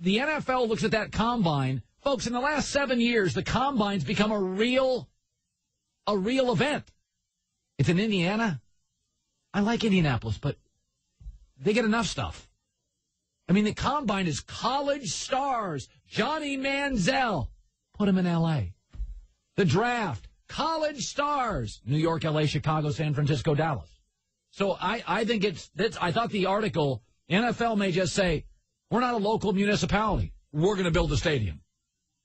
the NFL looks at that combine. Folks, in the last 7 years, the combine's become a real event. It's in Indiana. I like Indianapolis, but they get enough stuff. The combine is college stars. Johnny Manziel, put him in L.A. The draft, college stars. New York, L.A., Chicago, San Francisco, Dallas. So I think I thought the article, NFL may just say, we're not a local municipality. We're going to build a stadium.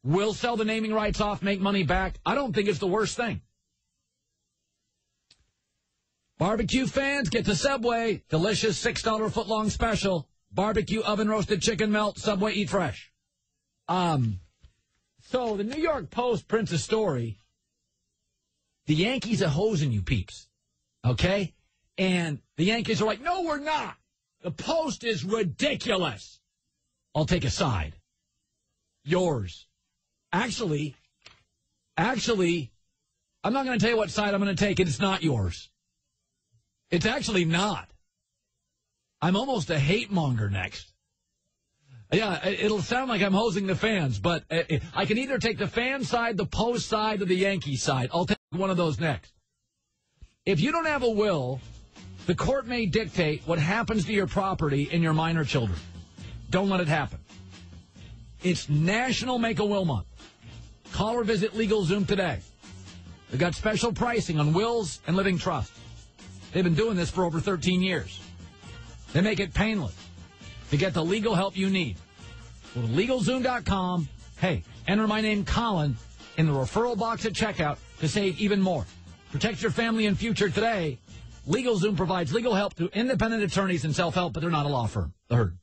We'll sell the naming rights off, make money back. I don't think it's the worst thing. Barbecue fans, get to Subway. Delicious $6 foot-long special. Barbecue oven-roasted chicken melt. Subway, eat fresh. So the New York Post prints a story. The Yankees are hosing you peeps. Okay? And the Yankees are like, no, we're not. The Post is ridiculous. I'll take a side. Yours. Actually, I'm not going to tell you what side I'm going to take. It's not yours. It's actually not. I'm almost a hate monger next. Yeah, it'll sound like I'm hosing the fans, but I can either take the fan side, the Post side, or the Yankee side. I'll take one of those next. If you don't have a will, the court may dictate what happens to your property and your minor children. Don't let it happen. It's National Make-A-Will Month. Call or visit LegalZoom today. They've got special pricing on wills and living trusts. They've been doing this for over 13 years. They make it painless to get the legal help you need. Go to LegalZoom.com. Hey, enter my name, Colin, in the referral box at checkout to save even more. Protect your family and future today. LegalZoom provides legal help to independent attorneys and self-help, but they're not a law firm. The Herd.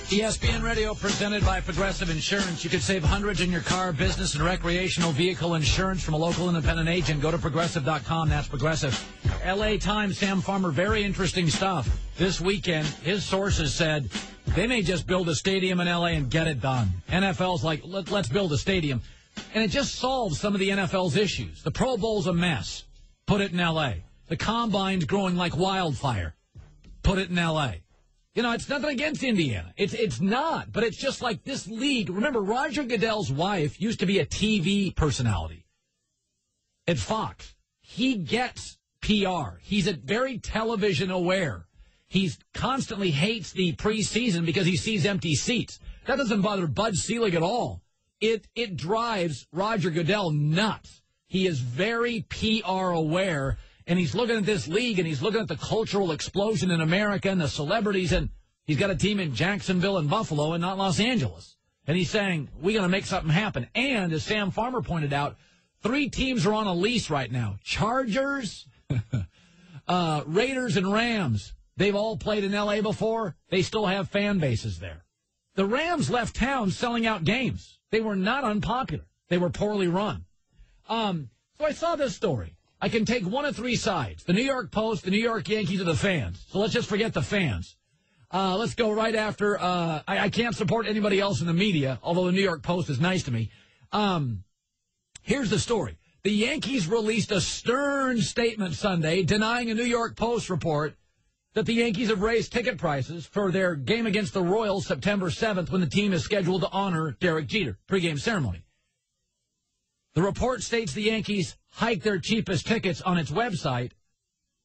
ESPN Radio presented by Progressive Insurance. You could save hundreds in your car, business, and recreational vehicle insurance from a local independent agent. Go to Progressive.com. That's Progressive. L.A. Times, Sam Farmer, very interesting stuff. This weekend, his sources said they may just build a stadium in L.A. and get it done. NFL's like, let's build a stadium. And it just solves some of the NFL's issues. The Pro Bowl's a mess. Put it in L.A. The Combine's growing like wildfire. Put it in L.A. It's nothing against Indiana. It's not, but it's just like this league. Remember, Roger Goodell's wife used to be a TV personality at Fox. He gets PR. He's very television aware. He constantly hates the preseason because he sees empty seats. That doesn't bother Bud Selig at all. It drives Roger Goodell nuts. He is very PR aware. And he's looking at this league, and he's looking at the cultural explosion in America and the celebrities, and he's got a team in Jacksonville and Buffalo and not Los Angeles. And he's saying, we're going to make something happen. And as Sam Farmer pointed out, 3 teams are on a lease right now. Chargers, Raiders, and Rams. They've all played in L.A. before. They still have fan bases there. The Rams left town selling out games. They were not unpopular. They were poorly run. So I saw this story. I can take one of 3 sides, the New York Post, the New York Yankees, or the fans. So let's just forget the fans. Let's go right after. I can't support anybody else in the media, although the New York Post is nice to me. Here's the story. The Yankees released a stern statement Sunday denying a New York Post report that the Yankees have raised ticket prices for their game against the Royals September 7th when the team is scheduled to honor Derek Jeter, pregame ceremony. The report states the Yankees hiked their cheapest tickets on its website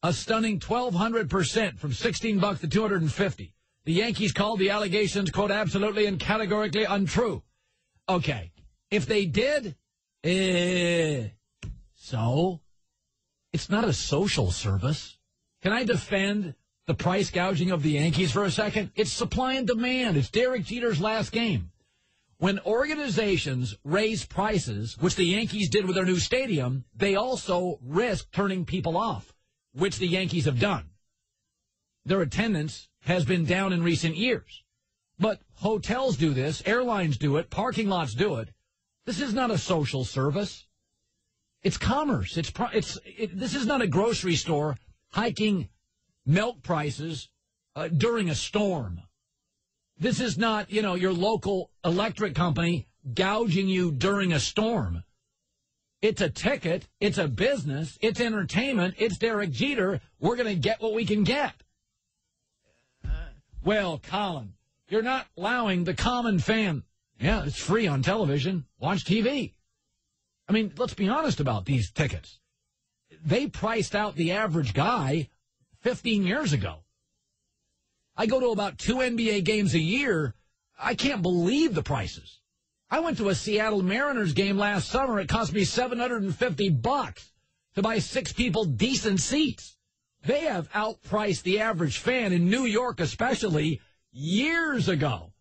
a stunning 1,200% from $16 to $250. The Yankees called the allegations, quote, absolutely and categorically untrue. Okay, if they did, so it's not a social service. Can I defend the price gouging of the Yankees for a second? It's supply and demand. It's Derek Jeter's last game. When organizations raise prices, which the Yankees did with their new stadium, they also risk turning people off, which the Yankees have done. Their attendance has been down in recent years. But hotels do this, airlines do it, parking lots do it. This is not a social service. It's commerce. This is not a grocery store hiking milk prices during a storm. This is not, your local electric company gouging you during a storm. It's a ticket. It's a business. It's entertainment. It's Derek Jeter. We're going to get what we can get. Well, Colin, you're not allowing the common fan. Yeah, it's free on television. Watch TV. I mean, let's be honest about these tickets. They priced out the average guy 15 years ago. I go to about 2 NBA games a year. I can't believe the prices. I went to a Seattle Mariners game last summer. It cost me $750 to buy 6 people decent seats. They have outpriced the average fan in New York, especially years ago.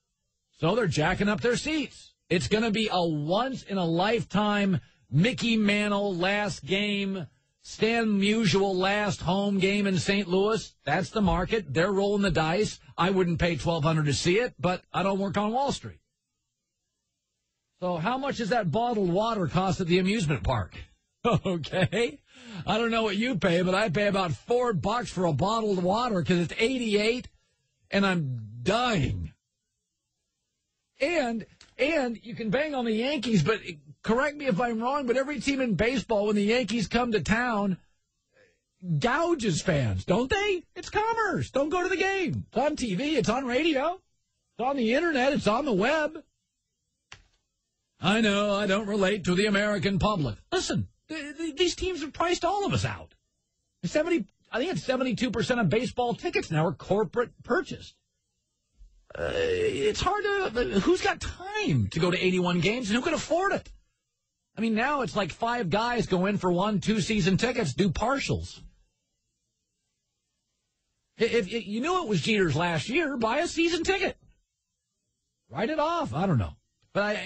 So they're jacking up their seats. It's going to be a once-in-a-lifetime Mickey Mantle last game, Stan Musial last home game in St. Louis. That's the market. They're rolling the dice. I wouldn't pay $1,200 to see it, but I don't work on Wall Street. So how much does that bottled water cost at the amusement park? Okay. I don't know what you pay, but I pay about $4 for a bottled water because it's 88 and I'm dying. And you can bang on the Yankees, but correct me if I'm wrong, but every team in baseball, when the Yankees come to town, gouges fans, don't they? It's commerce. Don't go to the game. It's on TV. It's on radio. It's on the Internet. It's on the web. I know I don't relate to the American public. Listen, these teams have priced all of us out. I think it's 72% of baseball tickets now are corporate purchased. It's hard to... Who's got time to go to 81 games, and who can afford it? I mean, now it's like 5 guys go in for 1-2 season tickets, do partials. If you knew it was Jeter's last year, buy a season ticket. Write it off. I don't know. But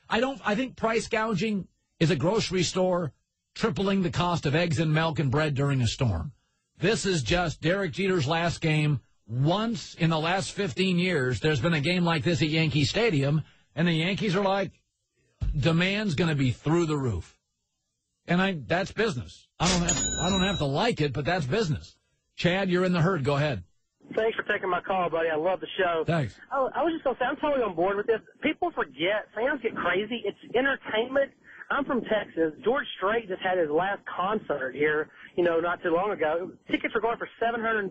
I think price gouging is a grocery store tripling the cost of eggs and milk and bread during a storm. This is just Derek Jeter's last game. Once in the last 15 years, there's been a game like this at Yankee Stadium, and the Yankees are like, demand's going to be through the roof. And that's business. I don't have to like it, but that's business. Chad, you're in the herd. Go ahead. Thanks for taking my call, buddy. I love the show. Thanks. Oh, I was just going to say, I'm totally on board with this. People forget. Fans get crazy. It's entertainment. I'm from Texas. George Strait just had his last concert here, not too long ago. Tickets were going for $750.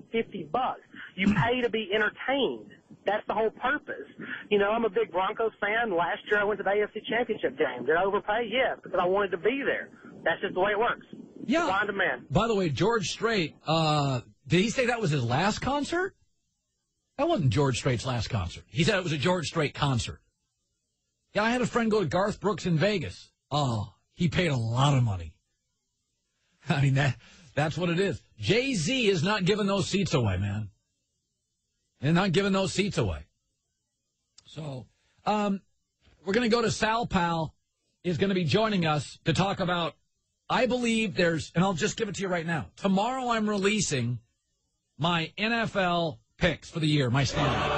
You pay to be entertained. That's the whole purpose. I'm a big Broncos fan. Last year I went to the AFC Championship game. Did I overpay? Yes, because I wanted to be there. That's just the way it works. Yeah. Supply and demand. By the way, George Strait, did he say that was his last concert? That wasn't George Strait's last concert. He said it was a George Strait concert. Yeah, I had a friend go to Garth Brooks in Vegas. Oh, he paid a lot of money. I mean, that's what it is. Jay-Z is not giving those seats away, man. They're not giving those seats away. So, we're going to go to Sal Pal is going to be joining us to talk about, I believe and I'll just give it to you right now. Tomorrow I'm releasing my NFL picks for the year, my standard.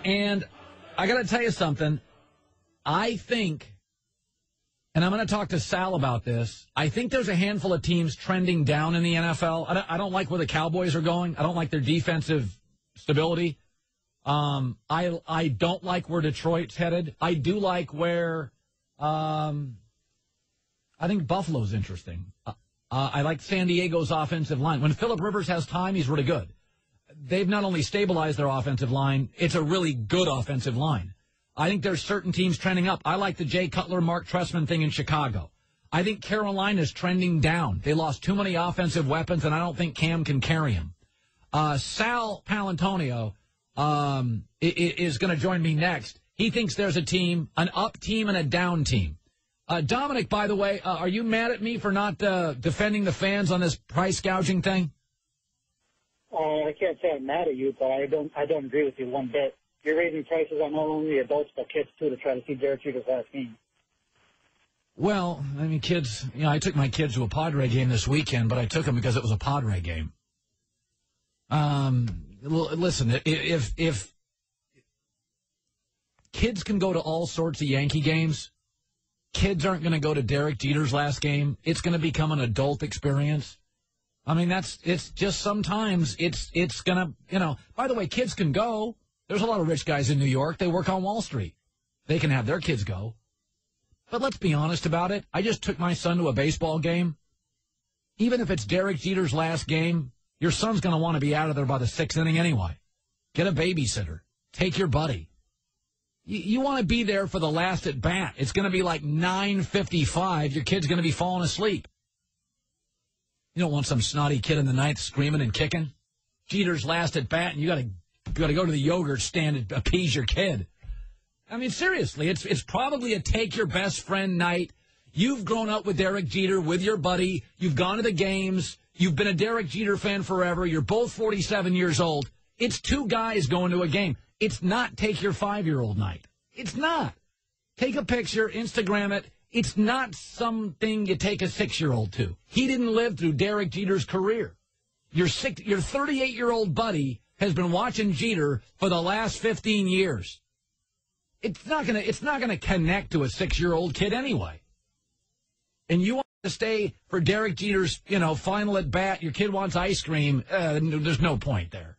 And I got to tell you something. I think, and I'm going to talk to Sal about this, I think there's a handful of teams trending down in the NFL. I don't like where the Cowboys are going. I don't like their defensive stability. I don't like where Detroit's headed. I do like where I think Buffalo's interesting. I like San Diego's offensive line. When Phillip Rivers has time, he's really good. They've not only stabilized their offensive line, it's a really good offensive line. I think there's certain teams trending up. I like the Jay Cutler, Mark Trestman thing in Chicago. I think Carolina's trending down. They lost too many offensive weapons, and I don't think Cam can carry them. Sal Palantonio is going to join me next. He thinks there's a team, an up team and a down team. Dominic, by the way, are you mad at me for not defending the fans on this price gouging thing? I can't say I'm mad at you, but I don't agree with you one bit. You're raising prices on not only adults but kids too to try to see Derek Jeter's last game. Well, I mean, kids. I took my kids to a Padre game this weekend, but I took them because it was a Padre game. Listen, if kids can go to all sorts of Yankee games, kids aren't going to go to Derek Jeter's last game. It's going to become an adult experience. I mean, it's just sometimes it's going to, by the way, kids can go. There's a lot of rich guys in New York. They work on Wall Street. They can have their kids go. But let's be honest about it. I just took my son to a baseball game. Even if it's Derek Jeter's last game, your son's going to want to be out of there by the 6th inning anyway. Get a babysitter. Take your buddy. You want to be there for the last at bat. It's going to be like 9:55. Your kid's going to be falling asleep. You don't want some snotty kid in the ninth screaming and kicking. Jeter's last at bat, and you got to go to the yogurt stand and appease your kid. I mean, seriously, it's probably a take your best friend night. You've grown up with Derek Jeter, with your buddy. You've gone to the games. You've been a Derek Jeter fan forever. You're both 47 years old. It's two guys going to a game. It's not take your 5-year-old night. It's not. Take a picture, Instagram it. It's not something you take a 6-year-old to. He didn't live through Derek Jeter's career. Your 38-year-old buddy has been watching Jeter for the last 15 years. It's not gonna connect to a 6-year-old kid anyway. And you want to stay for Derek Jeter's, final at bat. Your kid wants ice cream. There's no point there.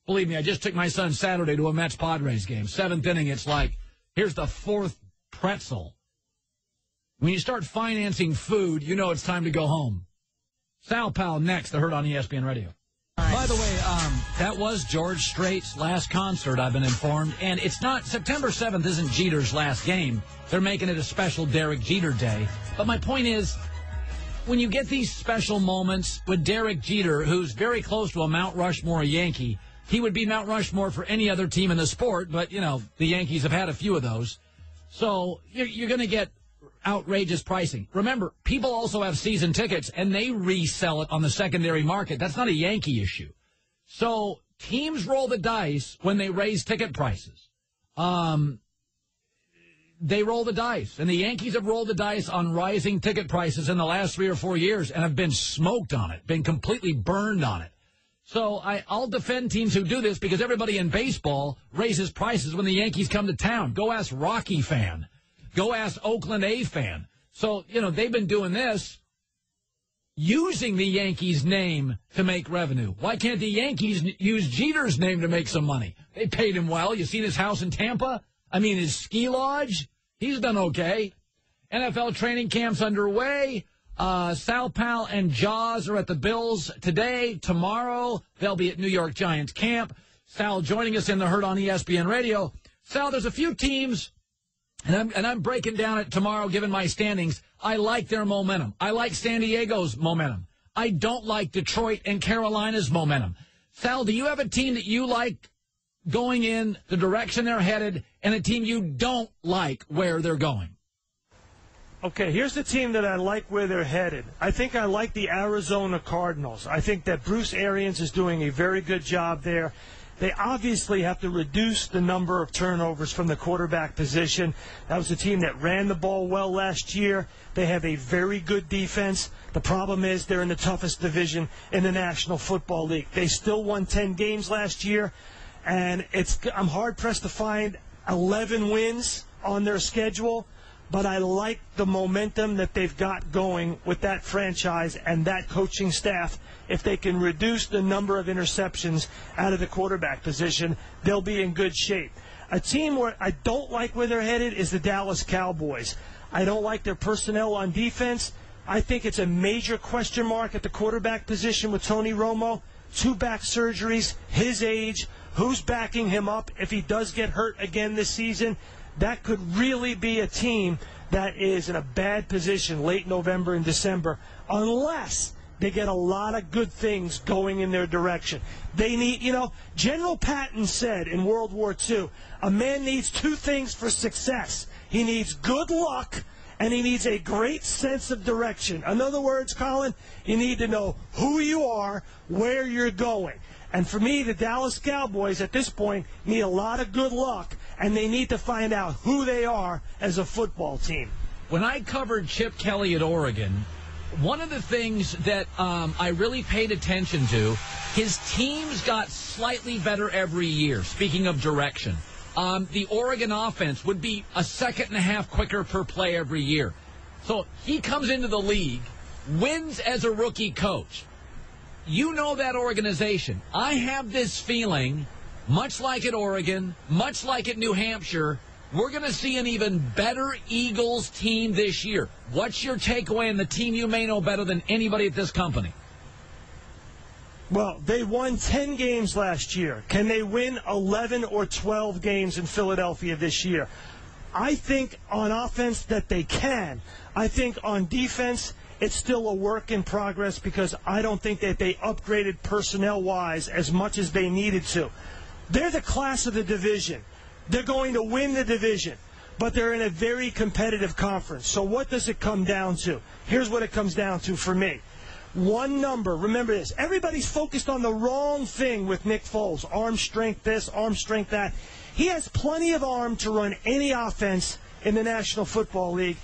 Believe me, I just took my son Saturday to a Mets Padres game. 7th inning, it's like, here's the 4th pretzel. When you start financing food, you know it's time to go home. Sal Powell next, the Herd on ESPN Radio. By the way, that was George Strait's last concert, I've been informed. And it's not, September 7th isn't Jeter's last game. They're making it a special Derek Jeter Day. But my point is, when you get these special moments with Derek Jeter, who's very close to a Mount Rushmore Yankee, he would be Mount Rushmore for any other team in the sport, but, the Yankees have had a few of those. So you're going to get outrageous pricing. Remember, people also have season tickets, and they resell it on the secondary market. That's not a Yankee issue. So teams roll the dice when they raise ticket prices. They roll the dice, and the Yankees have rolled the dice on rising ticket prices in the last 3 or 4 years and have been smoked on it, been completely burned on it. So I'll defend teams who do this because everybody in baseball raises prices when the Yankees come to town. Go ask Rocky fan. Go ask Oakland A fan. So, they've been doing this using the Yankees' name to make revenue. Why can't the Yankees use Jeter's name to make some money? They paid him well. You seen his house in Tampa? I mean, his ski lodge? He's done okay. NFL training camp's underway. Sal Pal and Jaws are at the Bills today. Tomorrow, they'll be at New York Giants camp. Sal joining us in the Herd on ESPN Radio. Sal, there's a few teams, and I'm breaking down it tomorrow, given my standings. I like their momentum. I like San Diego's momentum. I don't like Detroit and Carolina's momentum. Sal, do you have a team that you like going in the direction they're headed and a team you don't like where they're going? Okay, here's the team that I like where they're headed. I think I like the Arizona Cardinals. I think that Bruce Arians is doing a very good job there. They obviously have to reduce the number of turnovers from the quarterback position. That was a team that ran the ball well last year. They have a very good defense. The problem is they're in the toughest division in the National Football League. They still won 10 games last year, and I'm hard-pressed to find 11 wins on their schedule. but I like the momentum that they've got going with that franchise and that coaching staff. If they can reduce the number of interceptions out of the quarterback position, they'll be in good shape. A team where I don't like where they're headed is the Dallas Cowboys. I don't like their personnel on defense. I think it's a major question mark at the quarterback position with Tony Romo. 2 back surgeries, his age, who's backing him up if he does get hurt again this season. That could really be a team that is in a bad position late November and December unless they get a lot of good things going in their direction. They need, General Patton said in World War II, a man needs 2 things for success. He needs good luck and he needs a great sense of direction. In other words, Colin, you need to know who you are, where you're going. And for me, the Dallas Cowboys at this point need a lot of good luck, and they need to find out who they are as a football team. When I covered Chip Kelly at Oregon, one of the things that I really paid attention to, his teams got slightly better every year, speaking of direction. The Oregon offense would be a second and a half quicker per play every year. So he comes into the league, wins as a rookie coach. You know that organization. I have this feeling, much like at Oregon, much like at New Hampshire, we're going to see an even better Eagles team this year. What's your takeaway on the team you may know better than anybody at this company? Well, they won 10 games last year. Can they win 11 or 12 games in Philadelphia this year? I think on offense that they can. I think on defense it's still a work in progress because I don't think that they upgraded personnel-wise as much as they needed to. They're the class of the division. They're going to win the division, but they're in a very competitive conference. So what does it come down to? Here's what it comes down to for me. One number, remember this, everybody's focused on the wrong thing with Nick Foles. Arm strength this, arm strength that. He has plenty of arm to run any offense in the National Football League,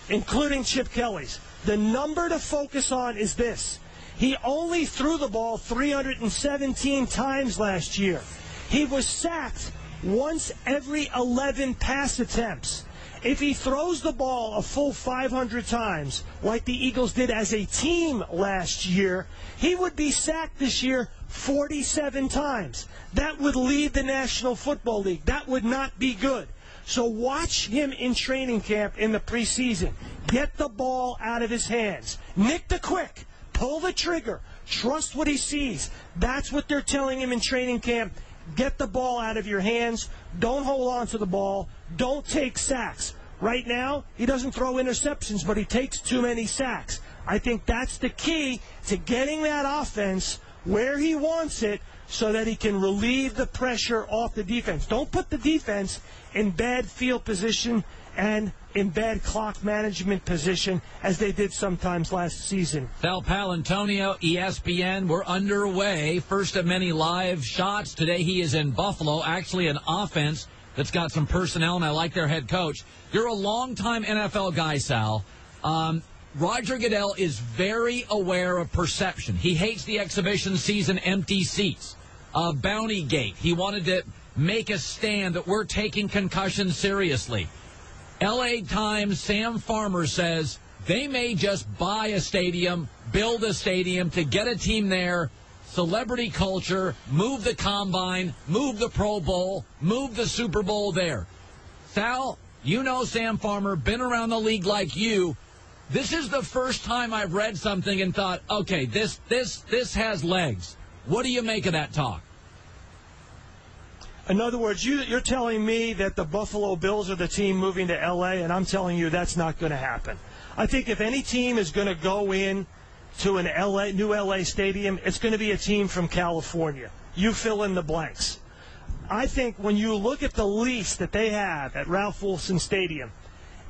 including Chip Kelly's. The number to focus on is this. He only threw the ball 317 times last year. He was sacked once every 11 pass attempts. If he throws the ball a full 500 times, like the Eagles did as a team last year, he would be sacked this year 47 times. That would lead the National Football League. That would not be good. So watch him in training camp in the preseason. Get the ball out of his hands. Nick the quick. Pull the trigger. Trust what he sees. That's what they're telling him in training camp. Get the ball out of your hands. Don't hold on to the ball. Don't take sacks. Right now, he doesn't throw interceptions, but he takes too many sacks. I think that's the key to getting that offense where he wants it so that he can relieve the pressure off the defense. Don't put the defense in bad field position and in bad clock management position as they did sometimes last season. Sal Paolantonio, ESPN, we're underway. First of many live shots. Today he is in Buffalo, actually an offense that's got some personnel, and I like their head coach. You're a longtime NFL guy, Sal. Roger Goodell is very aware of perception. He hates the exhibition season empty seats. Bounty Gate. He wanted to make a stand that we're taking concussions seriously. L.A. Times, Sam Farmer says they may just buy a stadium, build a stadium to get a team there, celebrity culture, move the Combine, move the Pro Bowl, move the Super Bowl there. Sal, you know Sam Farmer, been around the league like you. This is the first time I've read something and thought, okay, this has legs. What do you make of that talk? In other words, you're telling me that the Buffalo Bills are the team moving to L.A., and I'm telling you that's not going to happen. I think if any team is going to go in to an new L.A. stadium, it's going to be a team from California. You fill in the blanks. I think when you look at the lease that they have at Ralph Wilson Stadium,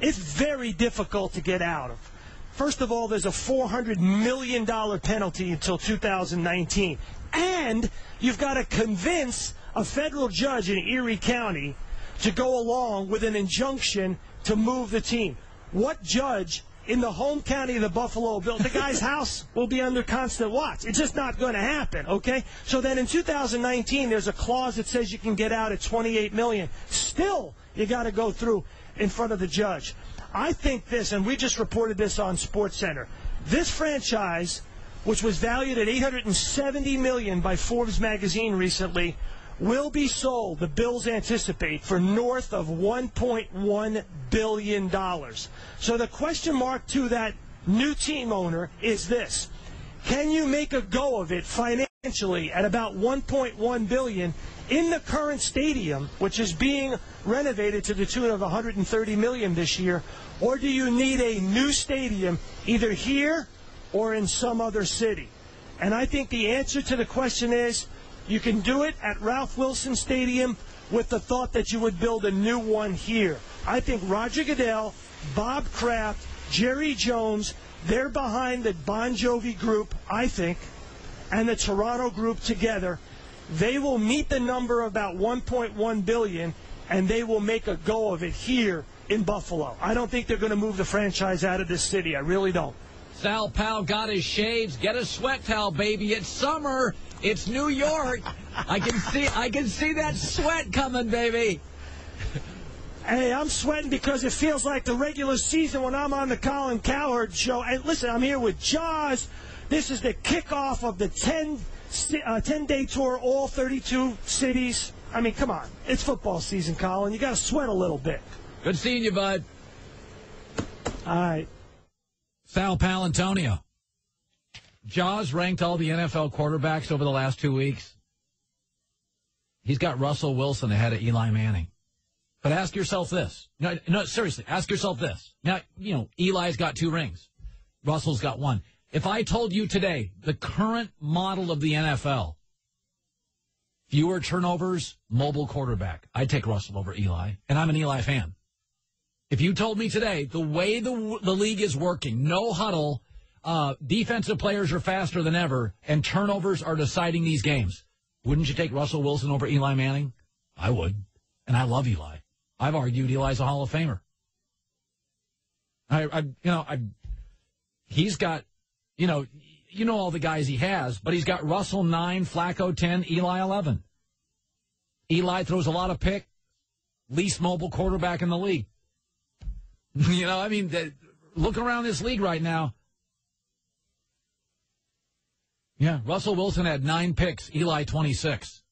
it's very difficult to get out of. First of all, there's a $400 million penalty until 2019. And you've got to convince a federal judge in Erie County to go along with an injunction to move the team. What judge in the home county of the Buffalo Bills, the guy's house will be under constant watch. It's just not going to happen, okay? So then in 2019, there's a clause that says you can get out at $28 million. Still, you got to go through in front of the judge. I think this, and we just reported this on SportsCenter, this franchise, which was valued at $870 million by Forbes magazine recently, will be sold, the Bills anticipate, for north of $1.1 billion. So the question mark to that new team owner is this: can you make a go of it financially at about $1.1 billion in the current stadium, which is being renovated to the tune of $130 million this year, or do you need a new stadium either here or in some other city? And I think the answer to the question is you can do it at Ralph Wilson Stadium with the thought that you would build a new one here. I think Roger Goodell, Bob Kraft, Jerry Jones, they're behind the Bon Jovi group, I think, and the Toronto group together. They will meet the number of about $1.1 billion, and they will make a go of it here in Buffalo. I don't think they're going to move the franchise out of this city. I really don't. Sal Powell got his shades. Get a sweat towel, baby. It's summer. It's New York. I can see that sweat coming, baby. Hey, I'm sweating because it feels like the regular season when I'm on the Colin Cowherd show. And listen, I'm here with Jaws. This is the kickoff of the 10-day tour, all 32 cities. I mean, come on. It's football season, Colin. You got to sweat a little bit. Good seeing you, bud. All right. Sal Palantonio. Jaws ranked all the NFL quarterbacks over the last 2 weeks. He's got Russell Wilson ahead of Eli Manning. But ask yourself this. No, seriously, ask yourself this. Now, Eli's got 2 rings. Russell's got 1. If I told you today the current model of the NFL, fewer turnovers, mobile quarterback, I'd take Russell over Eli, and I'm an Eli fan. If you told me today the way the league is working, no huddle, defensive players are faster than ever, and turnovers are deciding these games, wouldn't you take Russell Wilson over Eli Manning? I would, and I love Eli. I've argued Eli's a Hall of Famer. He's got, all the guys he has, but he's got Russell 9, Flacco 10, Eli 11. Eli throws a lot of picks, least mobile quarterback in the league. Look around this league right now. Yeah, Russell Wilson had 9 picks, Eli 26.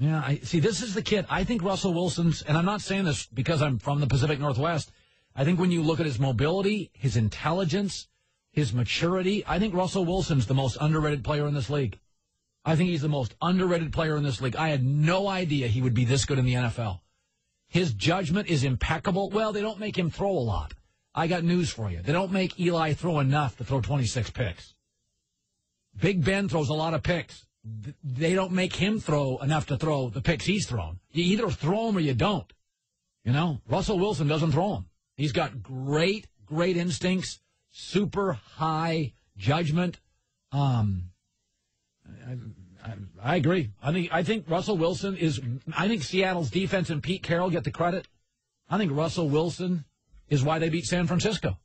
Yeah, this is the kid. I think Russell Wilson's, and I'm not saying this because I'm from the Pacific Northwest, I think when you look at his mobility, his intelligence, his maturity, I think Russell Wilson's the most underrated player in this league. I think he's the most underrated player in this league. I had no idea he would be this good in the NFL. His judgment is impeccable. Well, they don't make him throw a lot. I got news for you. They don't make Eli throw enough to throw 26 picks. Big Ben throws a lot of picks. They don't make him throw enough to throw the picks he's thrown. You either throw them or you don't. Russell Wilson doesn't throw them. He's got great instincts, super high judgment. I agree. I think Russell Wilson is. I think Seattle's defense and Pete Carroll get the credit. I think Russell Wilson is why they beat San Francisco.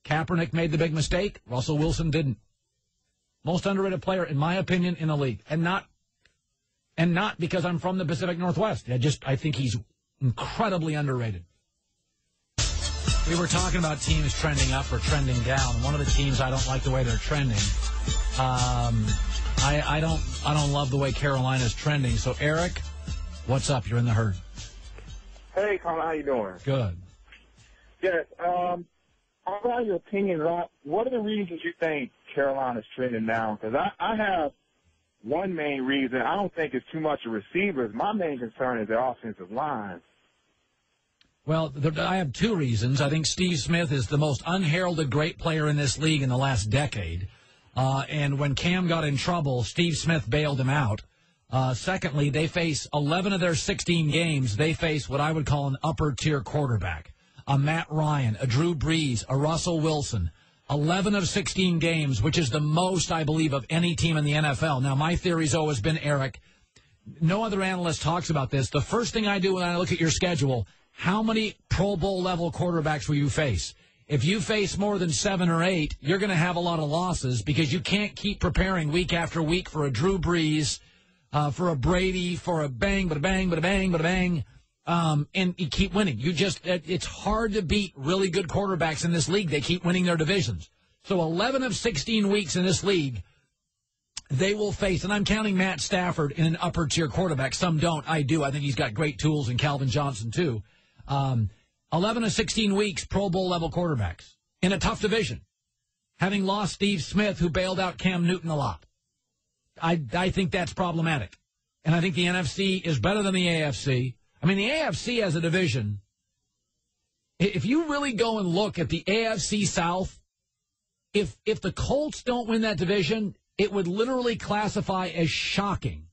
Kaepernick made the big mistake. Russell Wilson didn't. Most underrated player, in my opinion, in the league, and not because I'm from the Pacific Northwest. I think he's incredibly underrated. We were talking about teams trending up or trending down. One of the teams, I don't like the way they're trending. I don't love the way Carolina's trending. So, Eric, what's up? You're in the herd. Hey, Colin, how you doing? Good. Yes. I want your opinion, Rob. What are the reasons you think Carolina's trending down? Because I have one main reason. I don't think it's too much of receivers. My main concern is the offensive line. Well, I have 2 reasons. I think Steve Smith is the most unheralded great player in this league in the last decade. And when Cam got in trouble, Steve Smith bailed him out. Secondly, they face 11 of their 16 games. They face what I would call an upper-tier quarterback, a Matt Ryan, a Drew Brees, a Russell Wilson. 11 of 16 games, which is the most, I believe, of any team in the NFL. Now, my theory's always been, Eric, no other analyst talks about this. The first thing I do when I look at your schedule, how many Pro Bowl level quarterbacks will you face? If you face more than 7 or 8, you're going to have a lot of losses because you can't keep preparing week after week for a Drew Brees, for a Brady, for a bang, bada bang, bada bang, bada bang. and you keep winning. It's hard to beat really good quarterbacks in this league. They keep winning their divisions. So 11 of 16 weeks in this league, they will face, and I'm counting Matt Stafford in an upper-tier quarterback. Some don't. I do. I think he's got great tools, and Calvin Johnson, too. 11 of 16 weeks, Pro Bowl-level quarterbacks in a tough division, having lost Steve Smith, who bailed out Cam Newton a lot. I think that's problematic. And I think the NFC is better than the AFC. I mean, the AFC as a division, if you really go and look at the AFC South, if the Colts don't win that division, it would literally classify as shocking.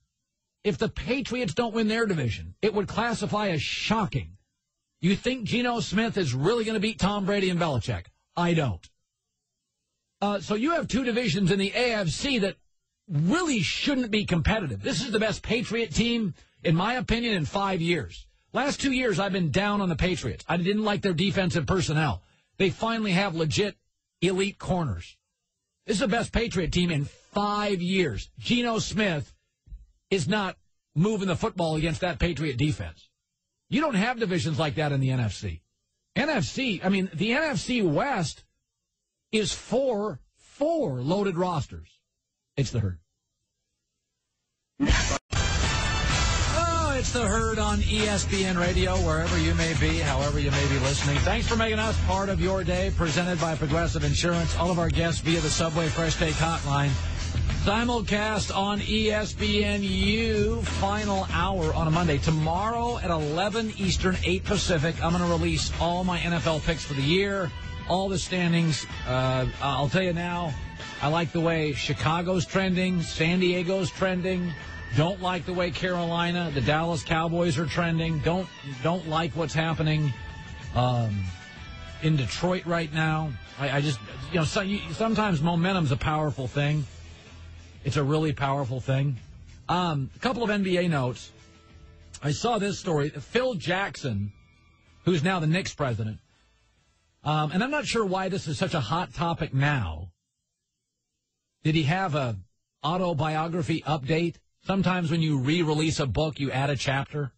If the Patriots don't win their division, it would classify as shocking. You think Geno Smith is really going to beat Tom Brady and Belichick? I don't. So you have two divisions in the AFC that really shouldn't be competitive. This is the best Patriot team, in my opinion, in 5 years. Last 2 years, I've been down on the Patriots. I didn't like their defensive personnel. They finally have legit elite corners. This is the best Patriot team in 5 years. Geno Smith is not moving the football against that Patriot defense. You don't have divisions like that in the NFC. The NFC West is four loaded rosters. It's the Herd. It's the Herd on ESPN Radio, wherever you may be, however you may be listening. Thanks for making us part of your day, presented by Progressive Insurance. All of our guests via the Subway Fresh Take Hotline. Simulcast on ESPNU, final hour on a Monday. Tomorrow at 11 Eastern, 8 Pacific, I'm going to release all my NFL picks for the year, all the standings. I'll tell you now, I like the way Chicago's trending, San Diego's trending. Don't like the way Carolina, the Dallas Cowboys are trending. Don't like what's happening in Detroit right now. I just, sometimes momentum's a powerful thing. It's a really powerful thing. A couple of NBA notes. I saw this story. Phil Jackson, who's now the Knicks president, and I'm not sure why this is such a hot topic now. Did he have a autobiography update? Sometimes when you re-release a book, you add a chapter.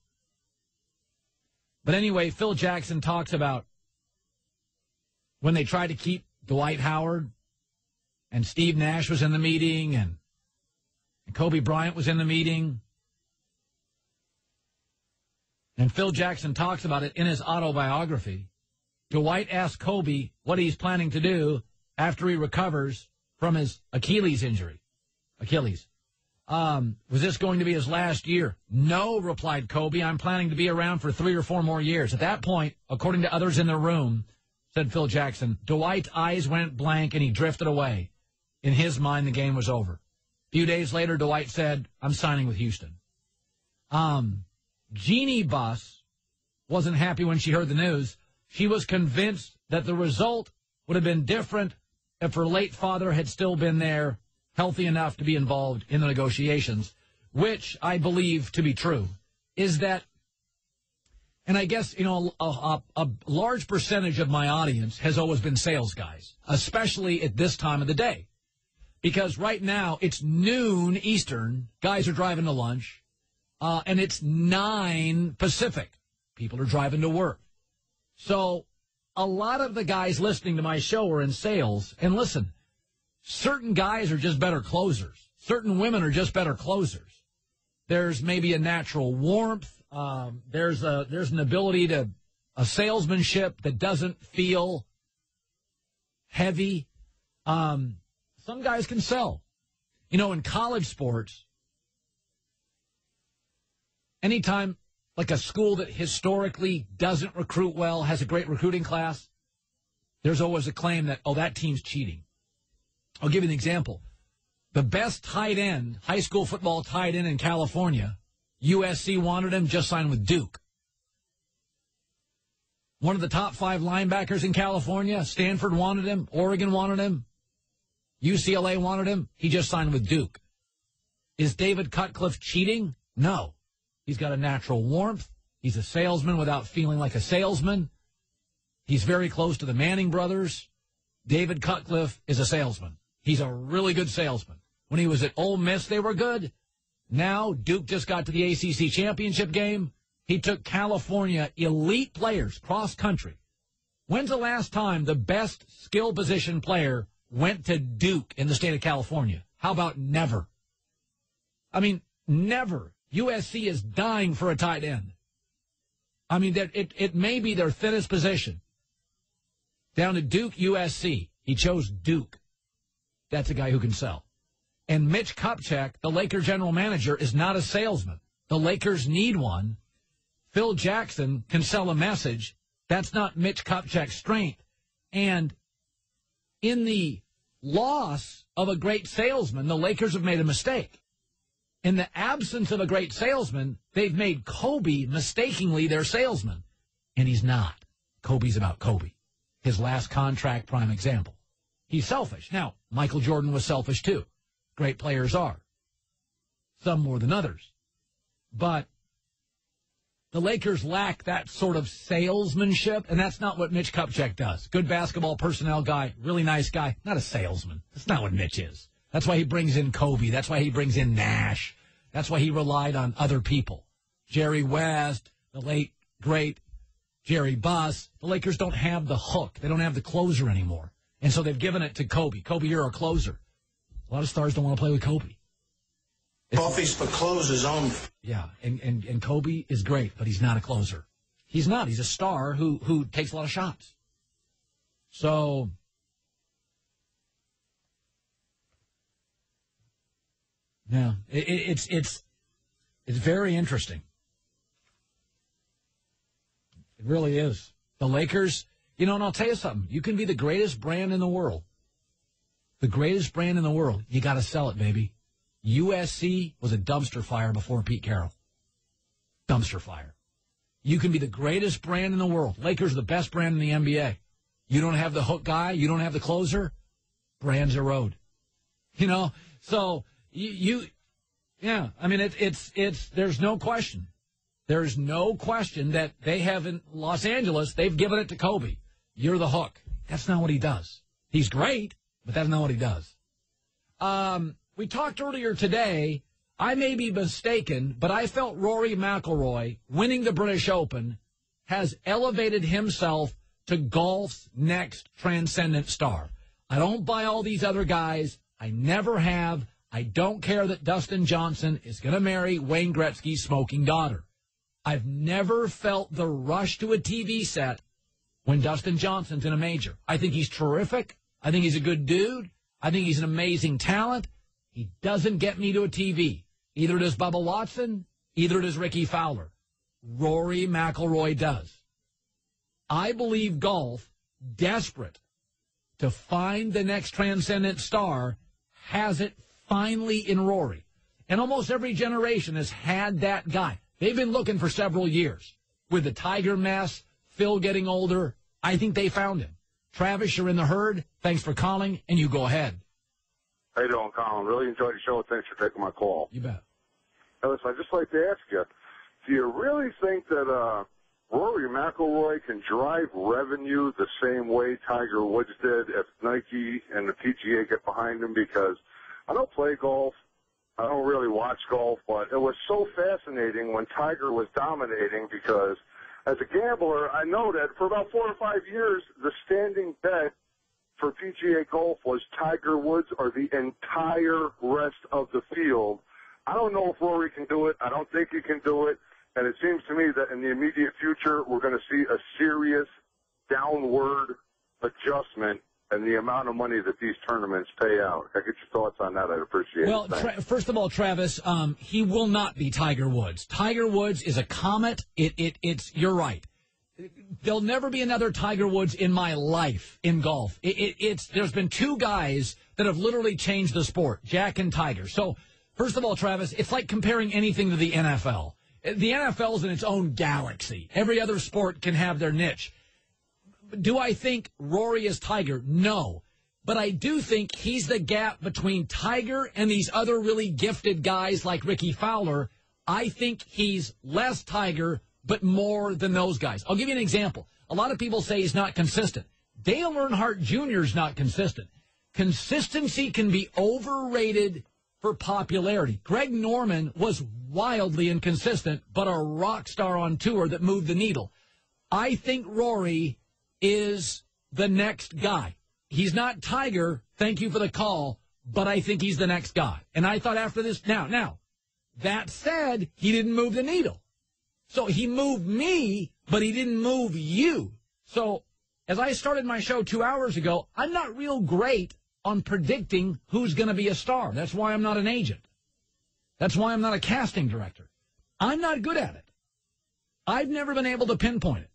But anyway, Phil Jackson talks about when they tried to keep Dwight Howard, and Steve Nash was in the meeting, and Kobe Bryant was in the meeting. And Phil Jackson talks about it in his autobiography. Dwight asked Kobe what he's planning to do after he recovers from his Achilles injury. Was this going to be his last year? No, replied Kobe. I'm planning to be around for 3 or 4 more years. At that point, according to others in the room, said Phil Jackson, Dwight's eyes went blank and he drifted away. In his mind, the game was over. A few days later, Dwight said, I'm signing with Houston. Jeannie Buss wasn't happy when she heard the news. She was convinced that the result would have been different if her late father had still been there, healthy enough to be involved in the negotiations, which I believe to be true, is that, and I guess, a large percentage of my audience has always been sales guys, especially at this time of the day. Because right now, it's noon Eastern, guys are driving to lunch, and it's 9 Pacific. People are driving to work. So a lot of the guys listening to my show are in sales, and listen, certain guys are just better closers. Certain women are just better closers. There's maybe a natural warmth. There's an ability to a salesmanship that doesn't feel heavy. Some guys can sell. In college sports, anytime like a school that historically doesn't recruit well, has a great recruiting class, there's always a claim that, that team's cheating. I'll give you an example. The best tight end, high school football tight end in California, USC wanted him, just signed with Duke. One of the top 5 linebackers in California, Stanford wanted him, Oregon wanted him, UCLA wanted him, he just signed with Duke. Is David Cutcliffe cheating? No. He's got a natural warmth. He's a salesman without feeling like a salesman. He's very close to the Manning brothers. David Cutcliffe is a salesman. He's a really good salesman. When he was at Ole Miss, they were good. Now, Duke just got to the ACC championship game. He took California elite players cross-country. When's the last time the best skill position player went to Duke in the state of California? How about never? I mean, never. USC is dying for a tight end. I mean, it may be their thinnest position. Down to Duke, USC. He chose Duke. That's a guy who can sell. And Mitch Kupchak, the Lakers general manager, is not a salesman. The Lakers need one. Phil Jackson can sell a message. That's not Mitch Kupchak's strength. And in the loss of a great salesman, the Lakers have made a mistake. In the absence of a great salesman, they've made Kobe mistakenly their salesman. And he's not. Kobe's about Kobe. His last contract, prime example. He's selfish. Now, Michael Jordan was selfish too. Great players are. Some more than others. But the Lakers lack that sort of salesmanship, and that's not what Mitch Kupchak does. Good basketball personnel guy, really nice guy, not a salesman. That's not what Mitch is. That's why he brings in Kobe. That's why he brings in Nash. That's why he relied on other people. Jerry West, the late, great Jerry Buss. The Lakers don't have the hook. They don't have the closer anymore. And so they've given it to Kobe. Kobe, you're a closer. A lot of stars don't want to play with Kobe. Coffee's for closers only. Yeah, and Kobe is great, but he's not a closer. He's not. He's a star who takes a lot of shots. So, yeah, it's very interesting. It really is. The Lakers, and I'll tell you something. You can be the greatest brand in the world. The greatest brand in the world. You got to sell it, baby. USC was a dumpster fire before Pete Carroll. Dumpster fire. You can be the greatest brand in the world. Lakers are the best brand in the NBA. You don't have the hook guy. You don't have the closer. Brands erode. So yeah. I mean, it's. There's no question. There's no question that they have in Los Angeles. They've given it to Kobe. You're the hook. That's not what he does. He's great, but that's not what he does. We talked earlier today, I may be mistaken, but I felt Rory McIlroy winning the British Open has elevated himself to golf's next transcendent star. I don't buy all these other guys. I never have. I don't care that Dustin Johnson is going to marry Wayne Gretzky's smoking daughter. I've never felt the rush to a TV set when Dustin Johnson's in a major. I think he's terrific. I think he's a good dude. I think he's an amazing talent. He doesn't get me to a TV. Either does Bubba Watson, either does Ricky Fowler. Rory McIlroy does. I believe golf, desperate to find the next transcendent star, has it finally in Rory. And almost every generation has had that guy. They've been looking for several years. With the Tiger mess, Phil getting older, I think they found him. Travis, you're in the herd. Thanks for calling, and you go ahead. How you doing, Colin? Really enjoyed the show. Thanks for taking my call. You bet. Listen, I'd just like to ask you, do you really think that Rory McIlroy can drive revenue the same way Tiger Woods did if Nike and the PGA get behind him? Because I don't play golf. I don't really watch golf, but it was so fascinating when Tiger was dominating because as a gambler, I know that for about 4 or 5 years, the standing bet for PGA golf was Tiger Woods or the entire rest of the field. I don't know if Rory can do it. I don't think he can do it. And it seems to me that in the immediate future, we're going to see a serious downward adjustment in the amount of money that these tournaments pay out. If I get your thoughts on that, I'd appreciate it. Well, first of all, Travis, he will not be Tiger Woods. Tiger Woods is a comet. You're right. There'll never be another Tiger Woods in my life in golf. There's been two guys that have literally changed the sport, Jack and Tiger. So, first of all, Travis, it's like comparing anything to the NFL. The NFL is in its own galaxy. Every other sport can have their niche. Do I think Rory is Tiger? No. But I do think he's the gap between Tiger and these other really gifted guys like Ricky Fowler. I think he's less Tiger, but more than those guys. I'll give you an example. A lot of people say he's not consistent. Dale Earnhardt Jr. is not consistent. Consistency can be overrated for popularity. Greg Norman was wildly inconsistent, but a rock star on tour that moved the needle. I think Rory is the next guy. He's not Tiger, thank you for the call, but I think he's the next guy. And I thought after this, now, that said, he didn't move the needle. So he moved me, but he didn't move you. So as I started my show 2 hours ago, I'm not real great on predicting who's going to be a star. That's why I'm not an agent. That's why I'm not a casting director. I'm not good at it. I've never been able to pinpoint it.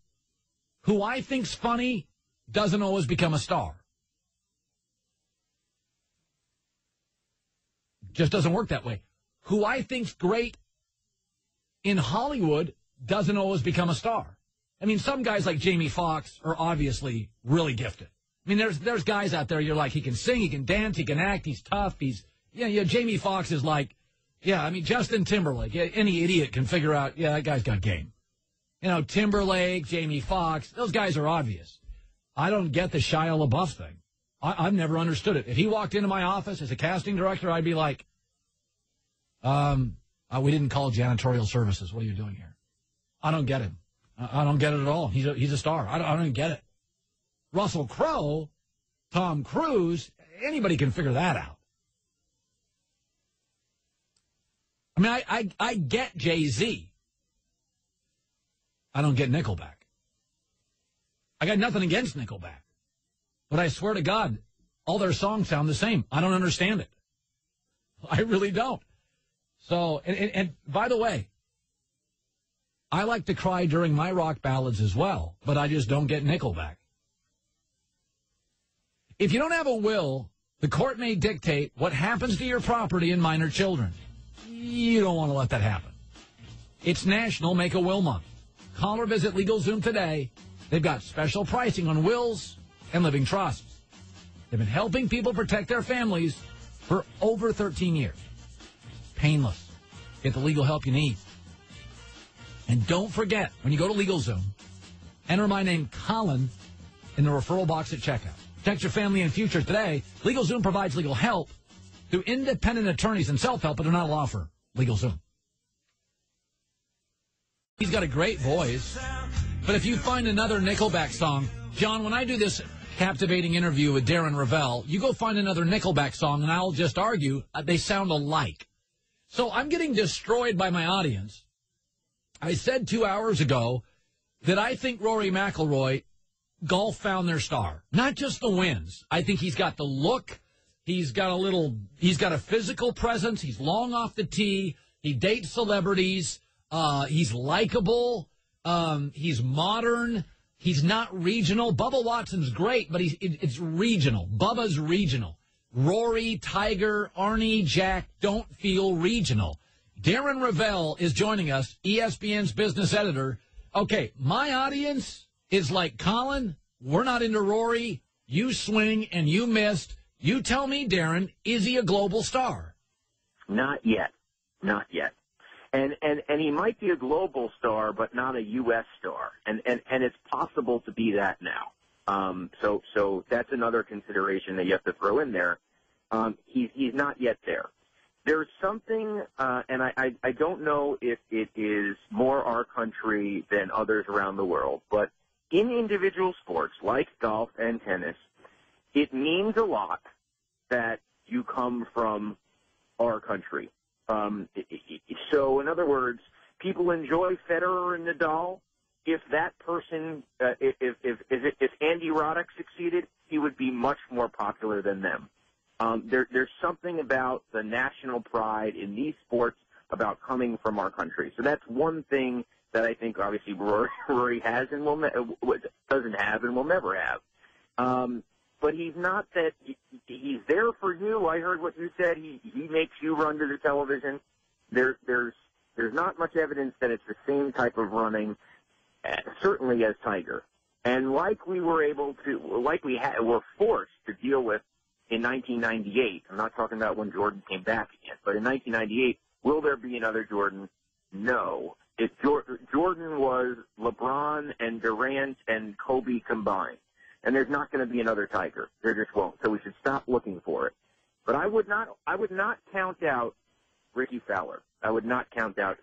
Who I think's funny doesn't always become a star. Just doesn't work that way. Who I think's great in Hollywood doesn't always become a star. I mean, some guys like Jamie Foxx are obviously really gifted. I mean, there's guys out there you're like, he can sing, he can dance, he can act, he's tough, Jamie Foxx is like, Justin Timberlake. Any idiot can figure out, that guy's got game. Timberlake, Jamie Foxx, those guys are obvious. I don't get the Shia LaBeouf thing. I've never understood it. If he walked into my office as a casting director, I'd be like, we didn't call janitorial services. What are you doing here? I don't get him. I don't get it at all. He's a star. I don't get it. Russell Crowe, Tom Cruise, anybody can figure that out. I mean, I get Jay-Z. I don't get Nickelback. I got nothing against Nickelback. But I swear to God, all their songs sound the same. I don't understand it. I really don't. So, and by the way, I like to cry during my rock ballads as well, but I just don't get Nickelback. If you don't have a will, the court may dictate what happens to your property and minor children. You don't want to let that happen. It's National Make a Will Month. Call or visit LegalZoom today. They've got special pricing on wills and living trusts. They've been helping people protect their families for over 13 years. Painless. Get the legal help you need. And don't forget, when you go to LegalZoom, enter my name, Colin, in the referral box at checkout. Protect your family and future today. LegalZoom provides legal help through independent attorneys and self-help, but they're not a law firm. LegalZoom. He's got a great voice. But if you find another Nickelback song, John, when I do this captivating interview with Darren Ravel, you go find another Nickelback song, and I'll just argue they sound alike. So I'm getting destroyed by my audience. I said 2 hours ago that I think Rory McIlroy, golf found their star. Not just the wins. I think he's got the look. He's got a physical presence. He's long off the tee. He dates celebrities. He's likable. He's modern. He's not regional. Bubba Watson's great, but it's regional. Bubba's regional. Rory, Tiger, Arnie, Jack don't feel regional. Darren Ravel is joining us, ESPN's business editor. Okay, my audience is like, Colin, we're not into Rory. You swing and you missed. You tell me, Darren, is he a global star? Not yet. Not yet. And he might be a global star, but not a U.S. star. And it's possible to be that now. So that's another consideration that you have to throw in there. He's not yet there. There's something, and I don't know if it is more our country than others around the world, but in individual sports like golf and tennis, it means a lot that you come from our country. So, in other words, people enjoy Federer and Nadal. If that person, if Andy Roddick succeeded, he would be much more popular than them. There's something about the national pride in these sports about coming from our country. So that's one thing that I think obviously Rory has and doesn't have and will never have. But he's not that he's there for you. I heard what you said. He makes you run to the television. There's not much evidence that it's the same type of running, certainly as Tiger. And like we were forced to deal with in 1998. I'm not talking about when Jordan came back again, but in 1998, will there be another Jordan? No. Jordan was LeBron and Durant and Kobe combined. And there's not going to be another Tiger. There just won't. So we should stop looking for it. But I would not count out Ricky Fowler. I would not count out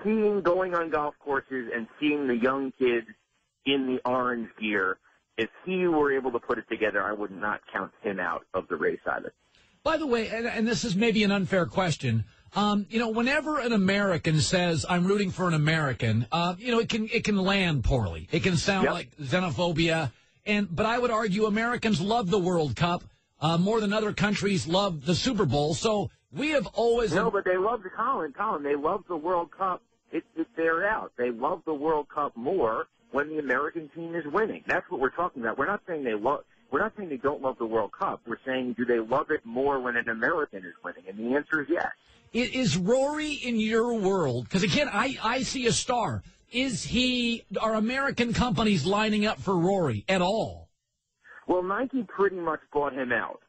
going on golf courses and seeing the young kids in the orange gear. If he were able to put it together, I would not count him out of the race either. By the way, and this is maybe an unfair question, whenever an American says, I'm rooting for an American, it can land poorly. It can sound like xenophobia. But I would argue Americans love the World Cup more than other countries love the Super Bowl. So we have always... No, but they love Colin, they love the World Cup. It bears out. They love the World Cup more when the American team is winning. That's what we're talking about. We're not saying they don't love the World Cup. We're saying, do they love it more when an American is winning? And the answer is yes. Is Rory in your world? Because, again, I see a star. Are American companies lining up for Rory at all? Well, Nike pretty much bought him out.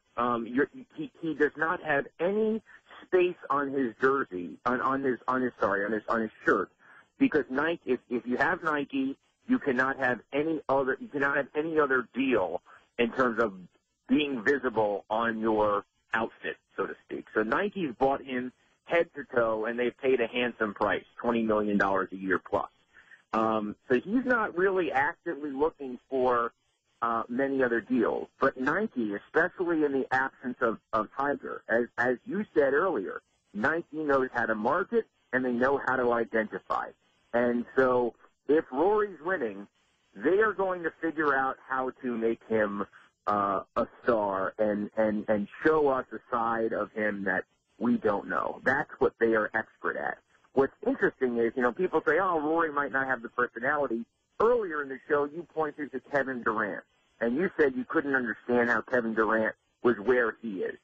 He does not have any space on his jersey, on his shirt, because Nike. If you have Nike, you cannot have any other deal in terms of being visible on your outfit, so to speak. So Nike's bought him head to toe, and they've paid a handsome price, $20 million a year plus. So he's not really actively looking for many other deals. But Nike, especially in the absence of Tiger, as you said earlier, Nike knows how to market and they know how to identify. And so if Rory's winning, they are going to figure out how to make him a star and show us a side of him that we don't know. That's what they are expert at. What's interesting is, people say, oh, Rory might not have the personality. Earlier in the show, you pointed to Kevin Durant, and you said you couldn't understand how Kevin Durant was where he is.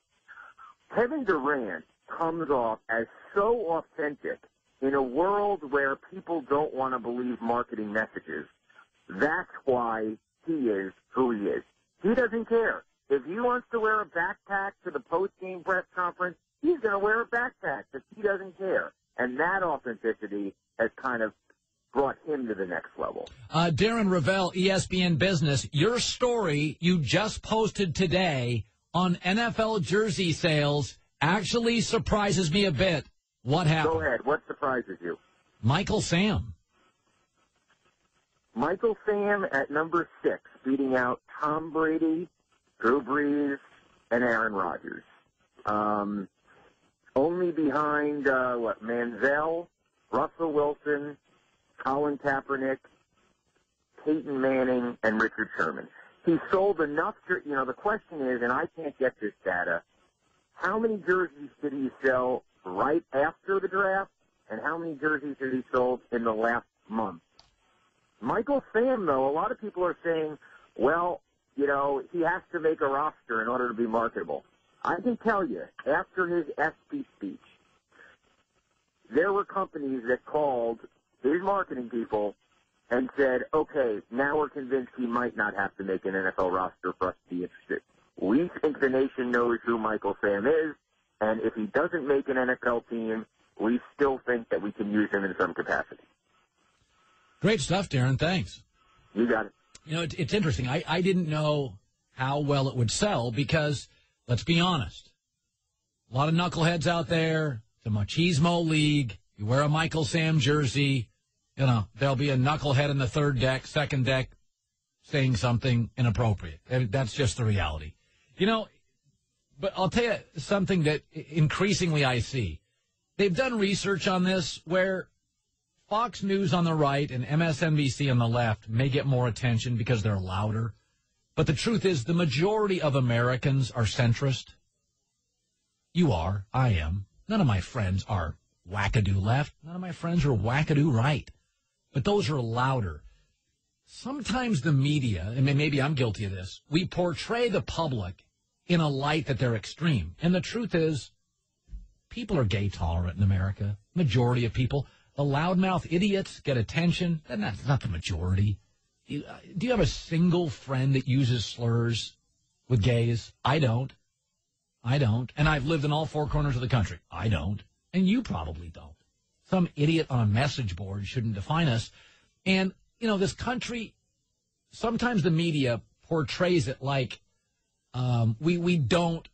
Kevin Durant comes off as so authentic in a world where people don't want to believe marketing messages. That's why he is who he is. He doesn't care. If he wants to wear a backpack to the post-game press conference, he's going to wear a backpack because he doesn't care. And that authenticity has kind of brought him to the next level. Darren Ravel, ESPN Business, your story you just posted today on NFL jersey sales actually surprises me a bit. What happened? Go ahead. What surprises you? Michael Sam. Michael Sam at number 6, beating out Tom Brady, Drew Brees, and Aaron Rodgers. Only behind, Manziel, Russell Wilson, Colin Kaepernick, Peyton Manning, and Richard Sherman. He sold enough, the question is, and I can't get this data, how many jerseys did he sell right after the draft, and how many jerseys did he sold in the last month? Michael Sam, though, a lot of people are saying, well, he has to make a roster in order to be marketable. I can tell you, after his ESPY speech, there were companies that called his marketing people and said, okay, now we're convinced he might not have to make an NFL roster for us to be interested. We think the nation knows who Michael Sam is, and if he doesn't make an NFL team, we still think that we can use him in some capacity. Great stuff, Darren. Thanks. You got it. It's interesting. I didn't know how well it would sell because, let's be honest, a lot of knuckleheads out there. It's a machismo league. You wear a Michael Sam jersey, there'll be a knucklehead in the third deck, second deck, saying something inappropriate. That's just the reality. But I'll tell you something that increasingly I see. They've done research on this where Fox News on the right and MSNBC on the left may get more attention because they're louder. But the truth is the majority of Americans are centrist. You are. I am. None of my friends are wackadoo left. None of my friends are wackadoo right. But those are louder. Sometimes the media, and maybe I'm guilty of this, we portray the public in a light that they're extreme. And the truth is, people are gay tolerant in America. Majority of people. The loudmouth idiots get attention, and that's not the majority. Do you have a single friend that uses slurs with gays? I don't. And I've lived in all 4 corners of the country. I don't. And you probably don't. Some idiot on a message board shouldn't define us. And, this country, sometimes the media portrays it like we don't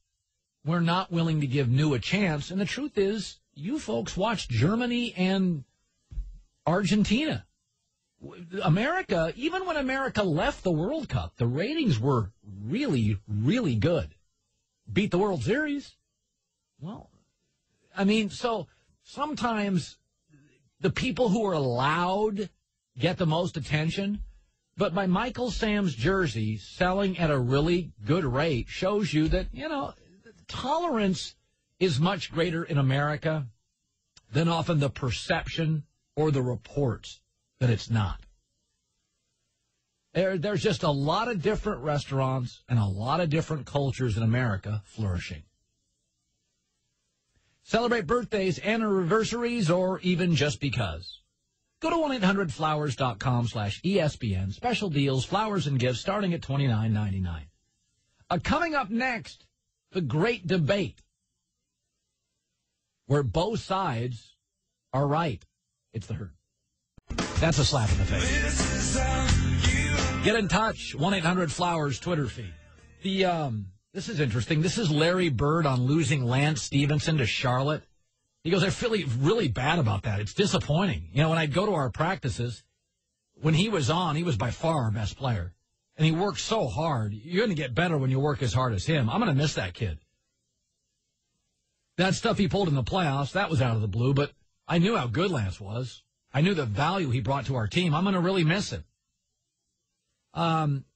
we're not willing to give new a chance. And the truth is, you folks watched Germany and Argentina. America, even when America left the World Cup, the ratings were really, really good. Beat the World Series. Well, I mean, so sometimes the people who are allowed get the most attention, but by Michael Sam's jersey selling at a really good rate shows you that, you know, tolerance is much greater in America than often the perception or the reports that it's not. There's just a lot of different restaurants and a lot of different cultures in America flourishing. Celebrate birthdays, anniversaries, or even just because. Go to 1-800-Flowers.com/ESPN. Special deals, flowers and gifts starting at $29.99. Coming up next, the great debate where both sides are right. It's the Herd. That's a slap in the face. Get in touch. 1-800-Flowers Twitter feed. This is interesting. This is Larry Bird on losing Lance Stevenson to Charlotte. He goes, I feel really bad about that. It's disappointing. You know, when I'd go to our practices, when he was on, he was by far our best player. And he worked so hard. You're going to get better when you work as hard as him. I'm going to miss that kid. That stuff he pulled in the playoffs, that was out of the blue, but I knew how good Lance was. I knew the value he brought to our team. I'm going to really miss him.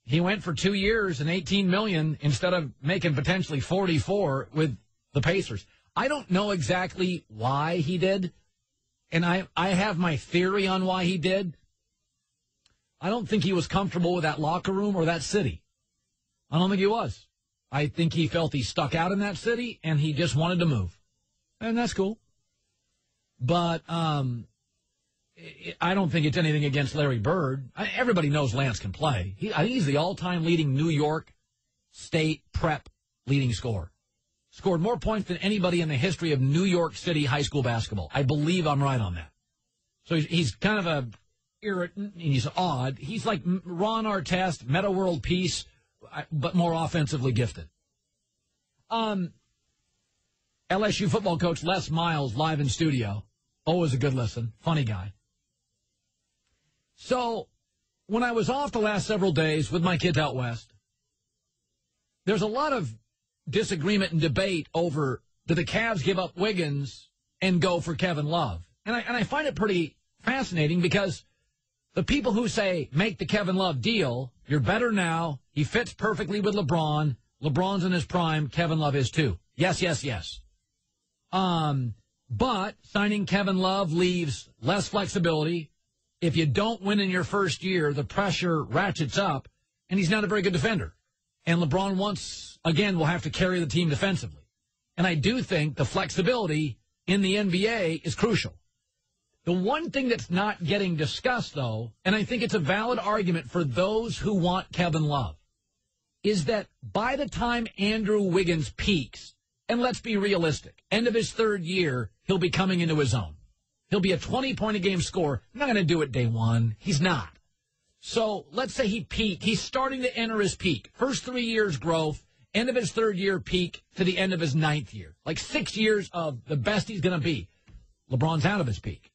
He went for 2 years and $18 million instead of making potentially 44 with the Pacers. I don't know exactly why he did, and I have my theory on why he did. I don't think he was comfortable with that locker room or that city. I don't think he was. I think he felt he stuck out in that city, and he just wanted to move. And that's cool. But I don't think it's anything against Larry Bird. Everybody knows Lance can play. I think he's the all-time leading New York State prep leading scorer. Scored more points than anybody in the history of New York City high school basketball. I believe I'm right on that. So he's kind of a irritant, and he's odd. He's like Ron Artest, Meta World Peace, but more offensively gifted. LSU football coach Les Miles live in studio. Always a good listen. Funny guy. So when I was off the last several days with my kids out west, there's a lot of disagreement and debate over, do the Cavs give up Wiggins and go for Kevin Love? And I find it pretty fascinating because the people who say, make the Kevin Love deal, you're better now, he fits perfectly with LeBron, LeBron's in his prime, Kevin Love is too. Yes, yes, yes. But signing Kevin Love leaves less flexibility. If you don't win in your first year, the pressure ratchets up, and he's not a very good defender. And LeBron once again will have to carry the team defensively. And I do think the flexibility in the NBA is crucial. The one thing that's not getting discussed, though, and I think it's a valid argument for those who want Kevin Love, is that by the time Andrew Wiggins peaks, and let's be realistic, end of his third year, he'll be coming into his own. He'll be a 20-point-a-game scorer. I'm not going to do it day one. He's not. So let's say he peaked. He's starting to enter his peak. First 3 years growth, end of his third year peak to the end of his ninth year. Like 6 years of the best he's going to be. LeBron's out of his peak.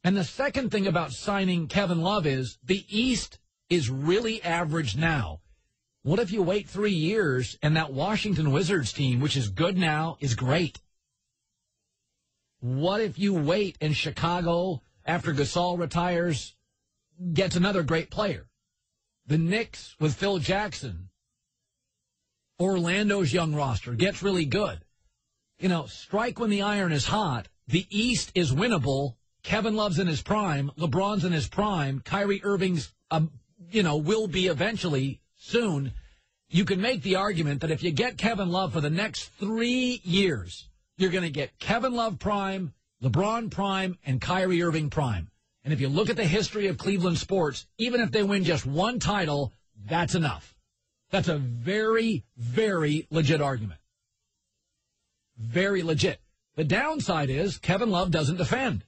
And the second thing about signing Kevin Love is the East is really average now. What if you wait 3 years and that Washington Wizards team, which is good now, is great? What if you wait and Chicago, after Gasol retires, gets another great player? The Knicks with Phil Jackson, Orlando's young roster gets really good. You know, strike when the iron is hot. The East is winnable. Kevin Love's in his prime. LeBron's in his prime. Kyrie Irving's, will be eventually soon. You can make the argument that if you get Kevin Love for the next 3 years, you're going to get Kevin Love prime, LeBron prime, and Kyrie Irving prime. And if you look at the history of Cleveland sports, even if they win just one title, that's enough. That's a very, very legit argument. Very legit. The downside is Kevin Love doesn't defend.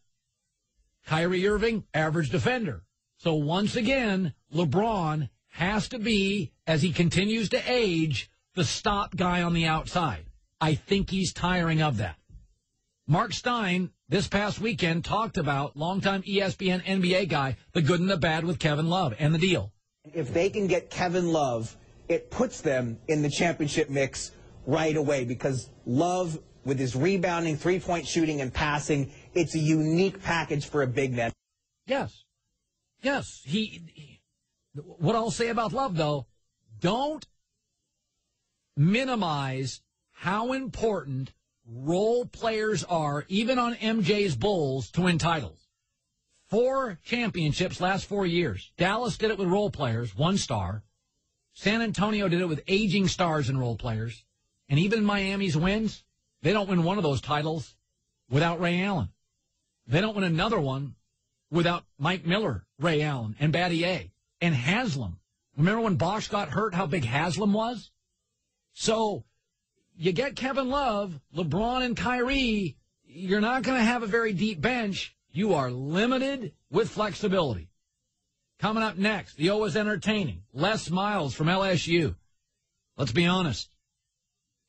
Kyrie Irving, average defender. So once again, LeBron has to be, as he continues to age, the stop guy on the outside. I think he's tiring of that. Mark Stein, this past weekend, talked about, longtime ESPN NBA guy, the good and the bad with Kevin Love and the deal. If they can get Kevin Love, it puts them in the championship mix right away because Love, with his rebounding, three-point shooting, and passing, it's a unique package for a big man. Yes. Yes. What I'll say about Love, though, don't minimize how important role players are, even on MJ's Bulls, to win titles. 4 championships last 4 years. Dallas did it with role players, 1 star. San Antonio did it with aging stars and role players. And even Miami's wins, they don't win one of those titles without Ray Allen. They don't win another one without Mike Miller, Ray Allen, and Battier, and Haslam. Remember when Bosch got hurt, how big Haslam was? So you get Kevin Love, LeBron, and Kyrie, you're not going to have a very deep bench. You are limited with flexibility. Coming up next, the O is entertaining. Les Miles from LSU. Let's be honest.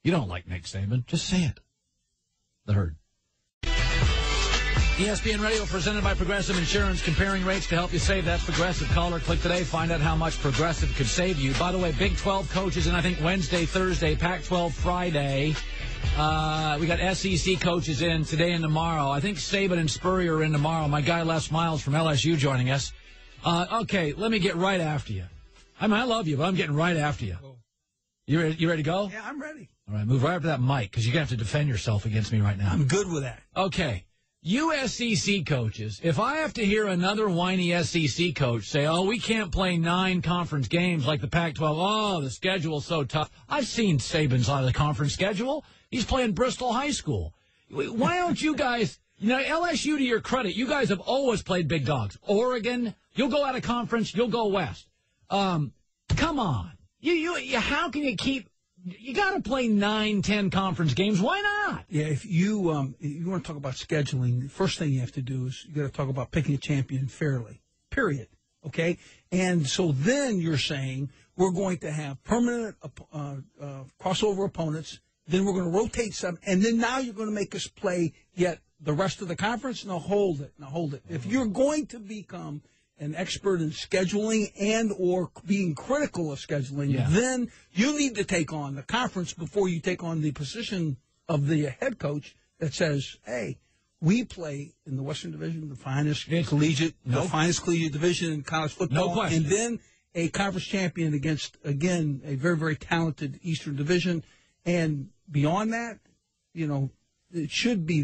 You don't like Nick Saban. Just say it. The Herd. ESPN Radio presented by Progressive Insurance. Comparing rates to help you save. That's Progressive. Call or click today. Find out how much Progressive could save you. By the way, Big 12 coaches, and I think Wednesday, Thursday, Pac-12 Friday. We got SEC coaches in today and tomorrow. I think Saban and Spurrier are in tomorrow. My guy Les Miles from LSU joining us. Okay, let me get right after you. I mean, I love you, but I'm getting right after you. You ready to go? Yeah, I'm ready. All right, move right up to that mic because you're going to have to defend yourself against me right now. I'm good with that. Okay. You SEC coaches, if I have to hear another whiny SEC coach say, oh, we can't play 9 conference games like the Pac-12, oh, the schedule's so tough. I've seen Saban's out of the conference schedule. He's playing Bristol High School. Why don't you guys, LSU, to your credit, you guys have always played big dogs. Oregon, you'll go out of conference, you'll go west. Come on. How can you keep... You got to play 9, 10 conference games. Why not? Yeah, if you want to talk about scheduling, the first thing you have to do is you got to talk about picking a champion fairly, period. Okay? And so then you're saying we're going to have permanent crossover opponents, then we're going to rotate some, and then now you're going to make us play yet the rest of the conference? Now hold it. If you're going to become an expert in scheduling and or being critical of scheduling, then you need to take on the conference before you take on the position of the head coach that says, hey, we play in the Western Division, the finest collegiate division in college football, and then a conference champion against, again, a very, very talented Eastern Division. And beyond that, it should be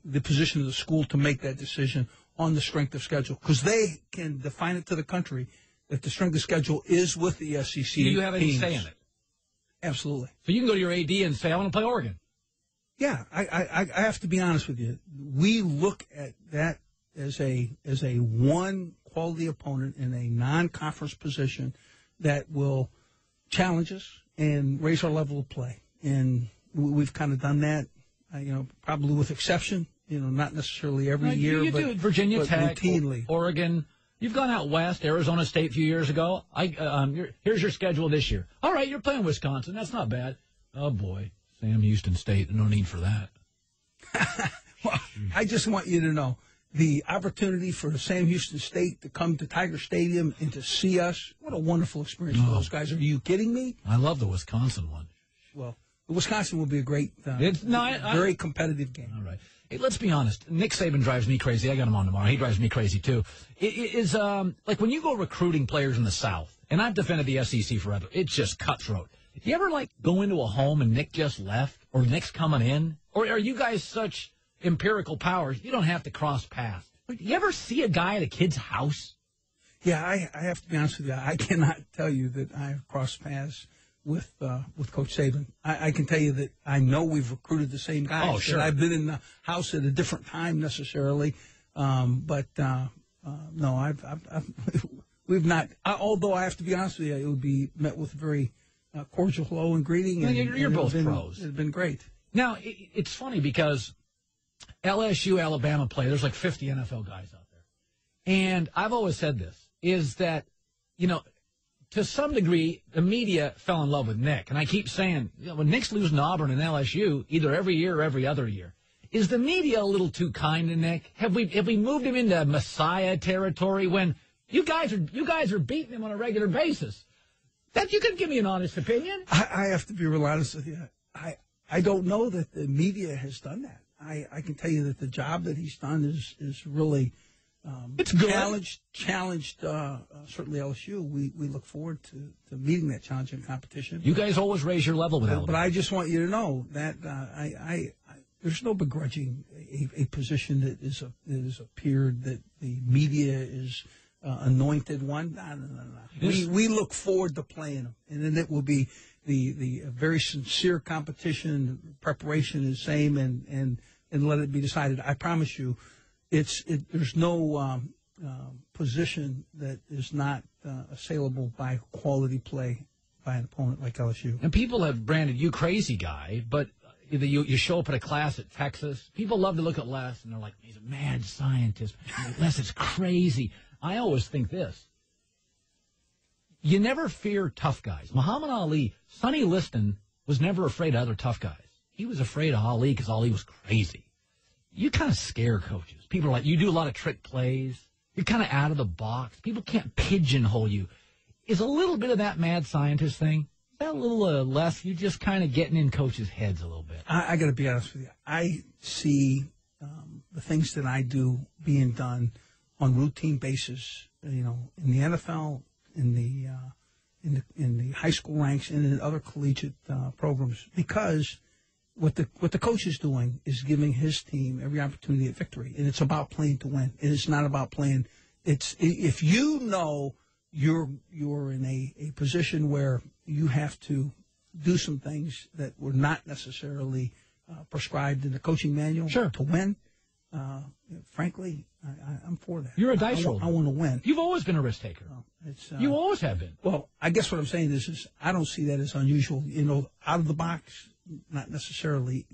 the position of the school to make that decision on the strength of schedule, because they can define it to the country that the strength of schedule is with the SEC. Do you have any say in it? Absolutely. So you can go to your AD and say, I want to play Oregon. Yeah, I have to be honest with you. We look at that as a one quality opponent in a non-conference position that will challenge us and raise our level of play. And we've kind of done that, probably with exception. Not necessarily every year, you but do Virginia but Tech, routinely. Oregon. You've gone out west, Arizona State a few years ago. Here's your schedule this year. All right, you're playing Wisconsin. That's not bad. Oh, boy. Sam Houston State. No need for that. Well, I just want you to know the opportunity for Sam Houston State to come to Tiger Stadium and to see us. What a wonderful experience for those guys. Are you kidding me? I love the Wisconsin one. Well, Wisconsin will be a great, very competitive game. All right. Hey, let's be honest. Nick Saban drives me crazy. I got him on tomorrow. He drives me crazy, too. It is like when you go recruiting players in the South, and I've defended the SEC forever, it's just cutthroat. You ever, go into a home and Nick just left, or Nick's coming in? Or are you guys such empirical powers, you don't have to cross paths? You ever see a guy at a kid's house? Yeah, I have to be honest with you. I cannot tell you that I've crossed paths with Coach Saban. I can tell you that I know we've recruited the same guys. Oh, sure. I've been in the house at a different time necessarily, but no, we've not. Although I have to be honest with you, it would be met with very cordial hello and greeting. And, you're both pros. It's been great. Now it's funny because LSU, Alabama play. There's like 50 NFL guys out there, and I've always said this is that to some degree, the media fell in love with Nick. And I keep saying, when Nick's losing to Auburn and LSU, either every year or every other year, is the media a little too kind to Nick? Have we moved him into Messiah territory when you guys are beating him on a regular basis? That you can give me an honest opinion. I have to be real honest with you. I don't know that the media has done that. I can tell you that the job that he's done is really it's challenged certainly LSU. We look forward to meeting that challenging competition. You guys always raise your level with Alabama. But I just want you to know that there's no begrudging a position that is appeared that the media is anointed one. No. We look forward to playing them, and then it will be the very sincere competition. Preparation is the same, and let it be decided. I promise you, there's no position that is not assailable by quality play by an opponent like LSU. And people have branded you crazy guy, but you show up at a class at Texas. People love to look at Les, and they're like, he's a mad scientist. Les is crazy. I always think this. You never fear tough guys. Muhammad Ali, Sonny Liston was never afraid of other tough guys. He was afraid of Ali because Ali was crazy. You kind of scare coaches. People are like, you do a lot of trick plays. You're kind of out of the box. People can't pigeonhole you. Is a little bit of that mad scientist thing, is that a little less? You're just kind of getting in coaches' heads a little bit. I got to be honest with you. I see the things that I do being done on routine basis, in the NFL, in the high school ranks, and in other collegiate programs, because what the coach is doing is giving his team every opportunity at victory, and it's about playing to win. It is not about playing. If you know you're in a position where you have to do some things that were not necessarily prescribed in the coaching manual to win. Frankly, I'm for that. You're a dice roller. I want to win. You've always been a risk taker. You always have been. Well, I guess what I'm saying is I don't see that as unusual. Out of the box, not necessarily.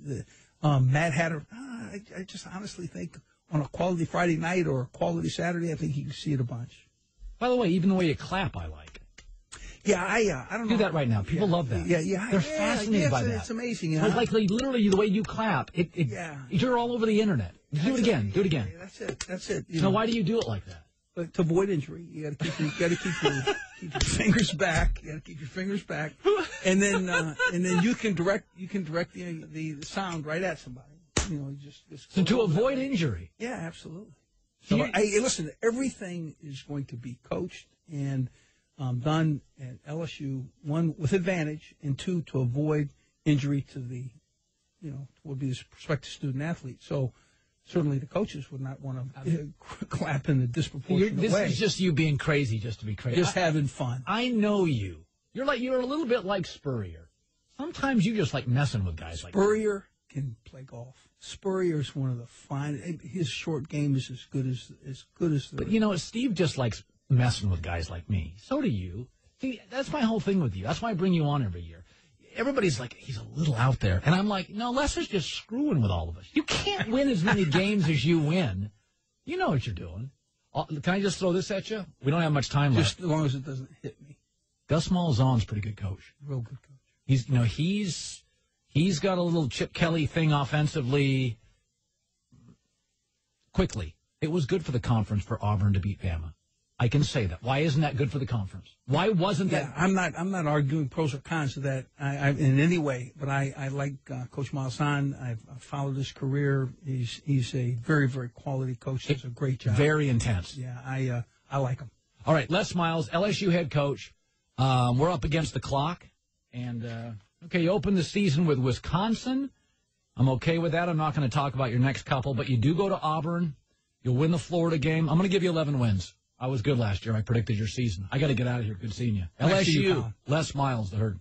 Mad Hatter, I just honestly think on a quality Friday night or a quality Saturday, I think you can see it a bunch. By the way, even the way you clap, I like. Yeah, I don't know. Do that right now. People love that. Yeah. They're fascinated by that. It's amazing. Like literally the way you clap. You're all over the internet. Do it again. Yeah, that's it. Now, why do you do it like that? But to avoid injury, you got to keep your fingers back. You got to keep your fingers back, and then you can direct the sound right at somebody. So to avoid injury. Yeah, absolutely. So listen, everything is going to be coached and done at LSU, one with advantage, and two to avoid injury to the, would be the prospective student athlete. So certainly the coaches would not want to clap in a disproportionate way. This is just you being crazy, just to be crazy, just having fun. I know you. You're a little bit like Spurrier. Sometimes you just like messing with guys like Spurrier can play golf. Spurrier is one of the fine. His short game is as good as the. But Steve just likes messing with guys like me. So do you. See, that's my whole thing with you. That's why I bring you on every year. Everybody's like, he's a little out there. And I'm like, no, Les is just screwing with all of us. You can't win as many games as you win. You know what you're doing. Can I just throw this at you? We don't have much time left. Just as long as it doesn't hit me. Gus Malzahn's a pretty good coach. Real good coach. He's got a little Chip Kelly thing offensively. Quickly. It was good for the conference for Auburn to beat Bama. I can say that. Why isn't that good for the conference? Why wasn't that? I'm not arguing pros or cons to that in any way, but I like Coach Malzahn. I've followed his career. He's a very, very quality coach. Does a great job. Very intense. Yeah, I like him. All right, Les Miles, LSU head coach. We're up against the clock, and you open the season with Wisconsin. I'm okay with that. I'm not going to talk about your next couple, but you do go to Auburn. You'll win the Florida game. I'm going to give you 11 wins. I was good last year. I predicted your season. I got to get out of here. Good seeing you. LSU, Les Miles, the Herd.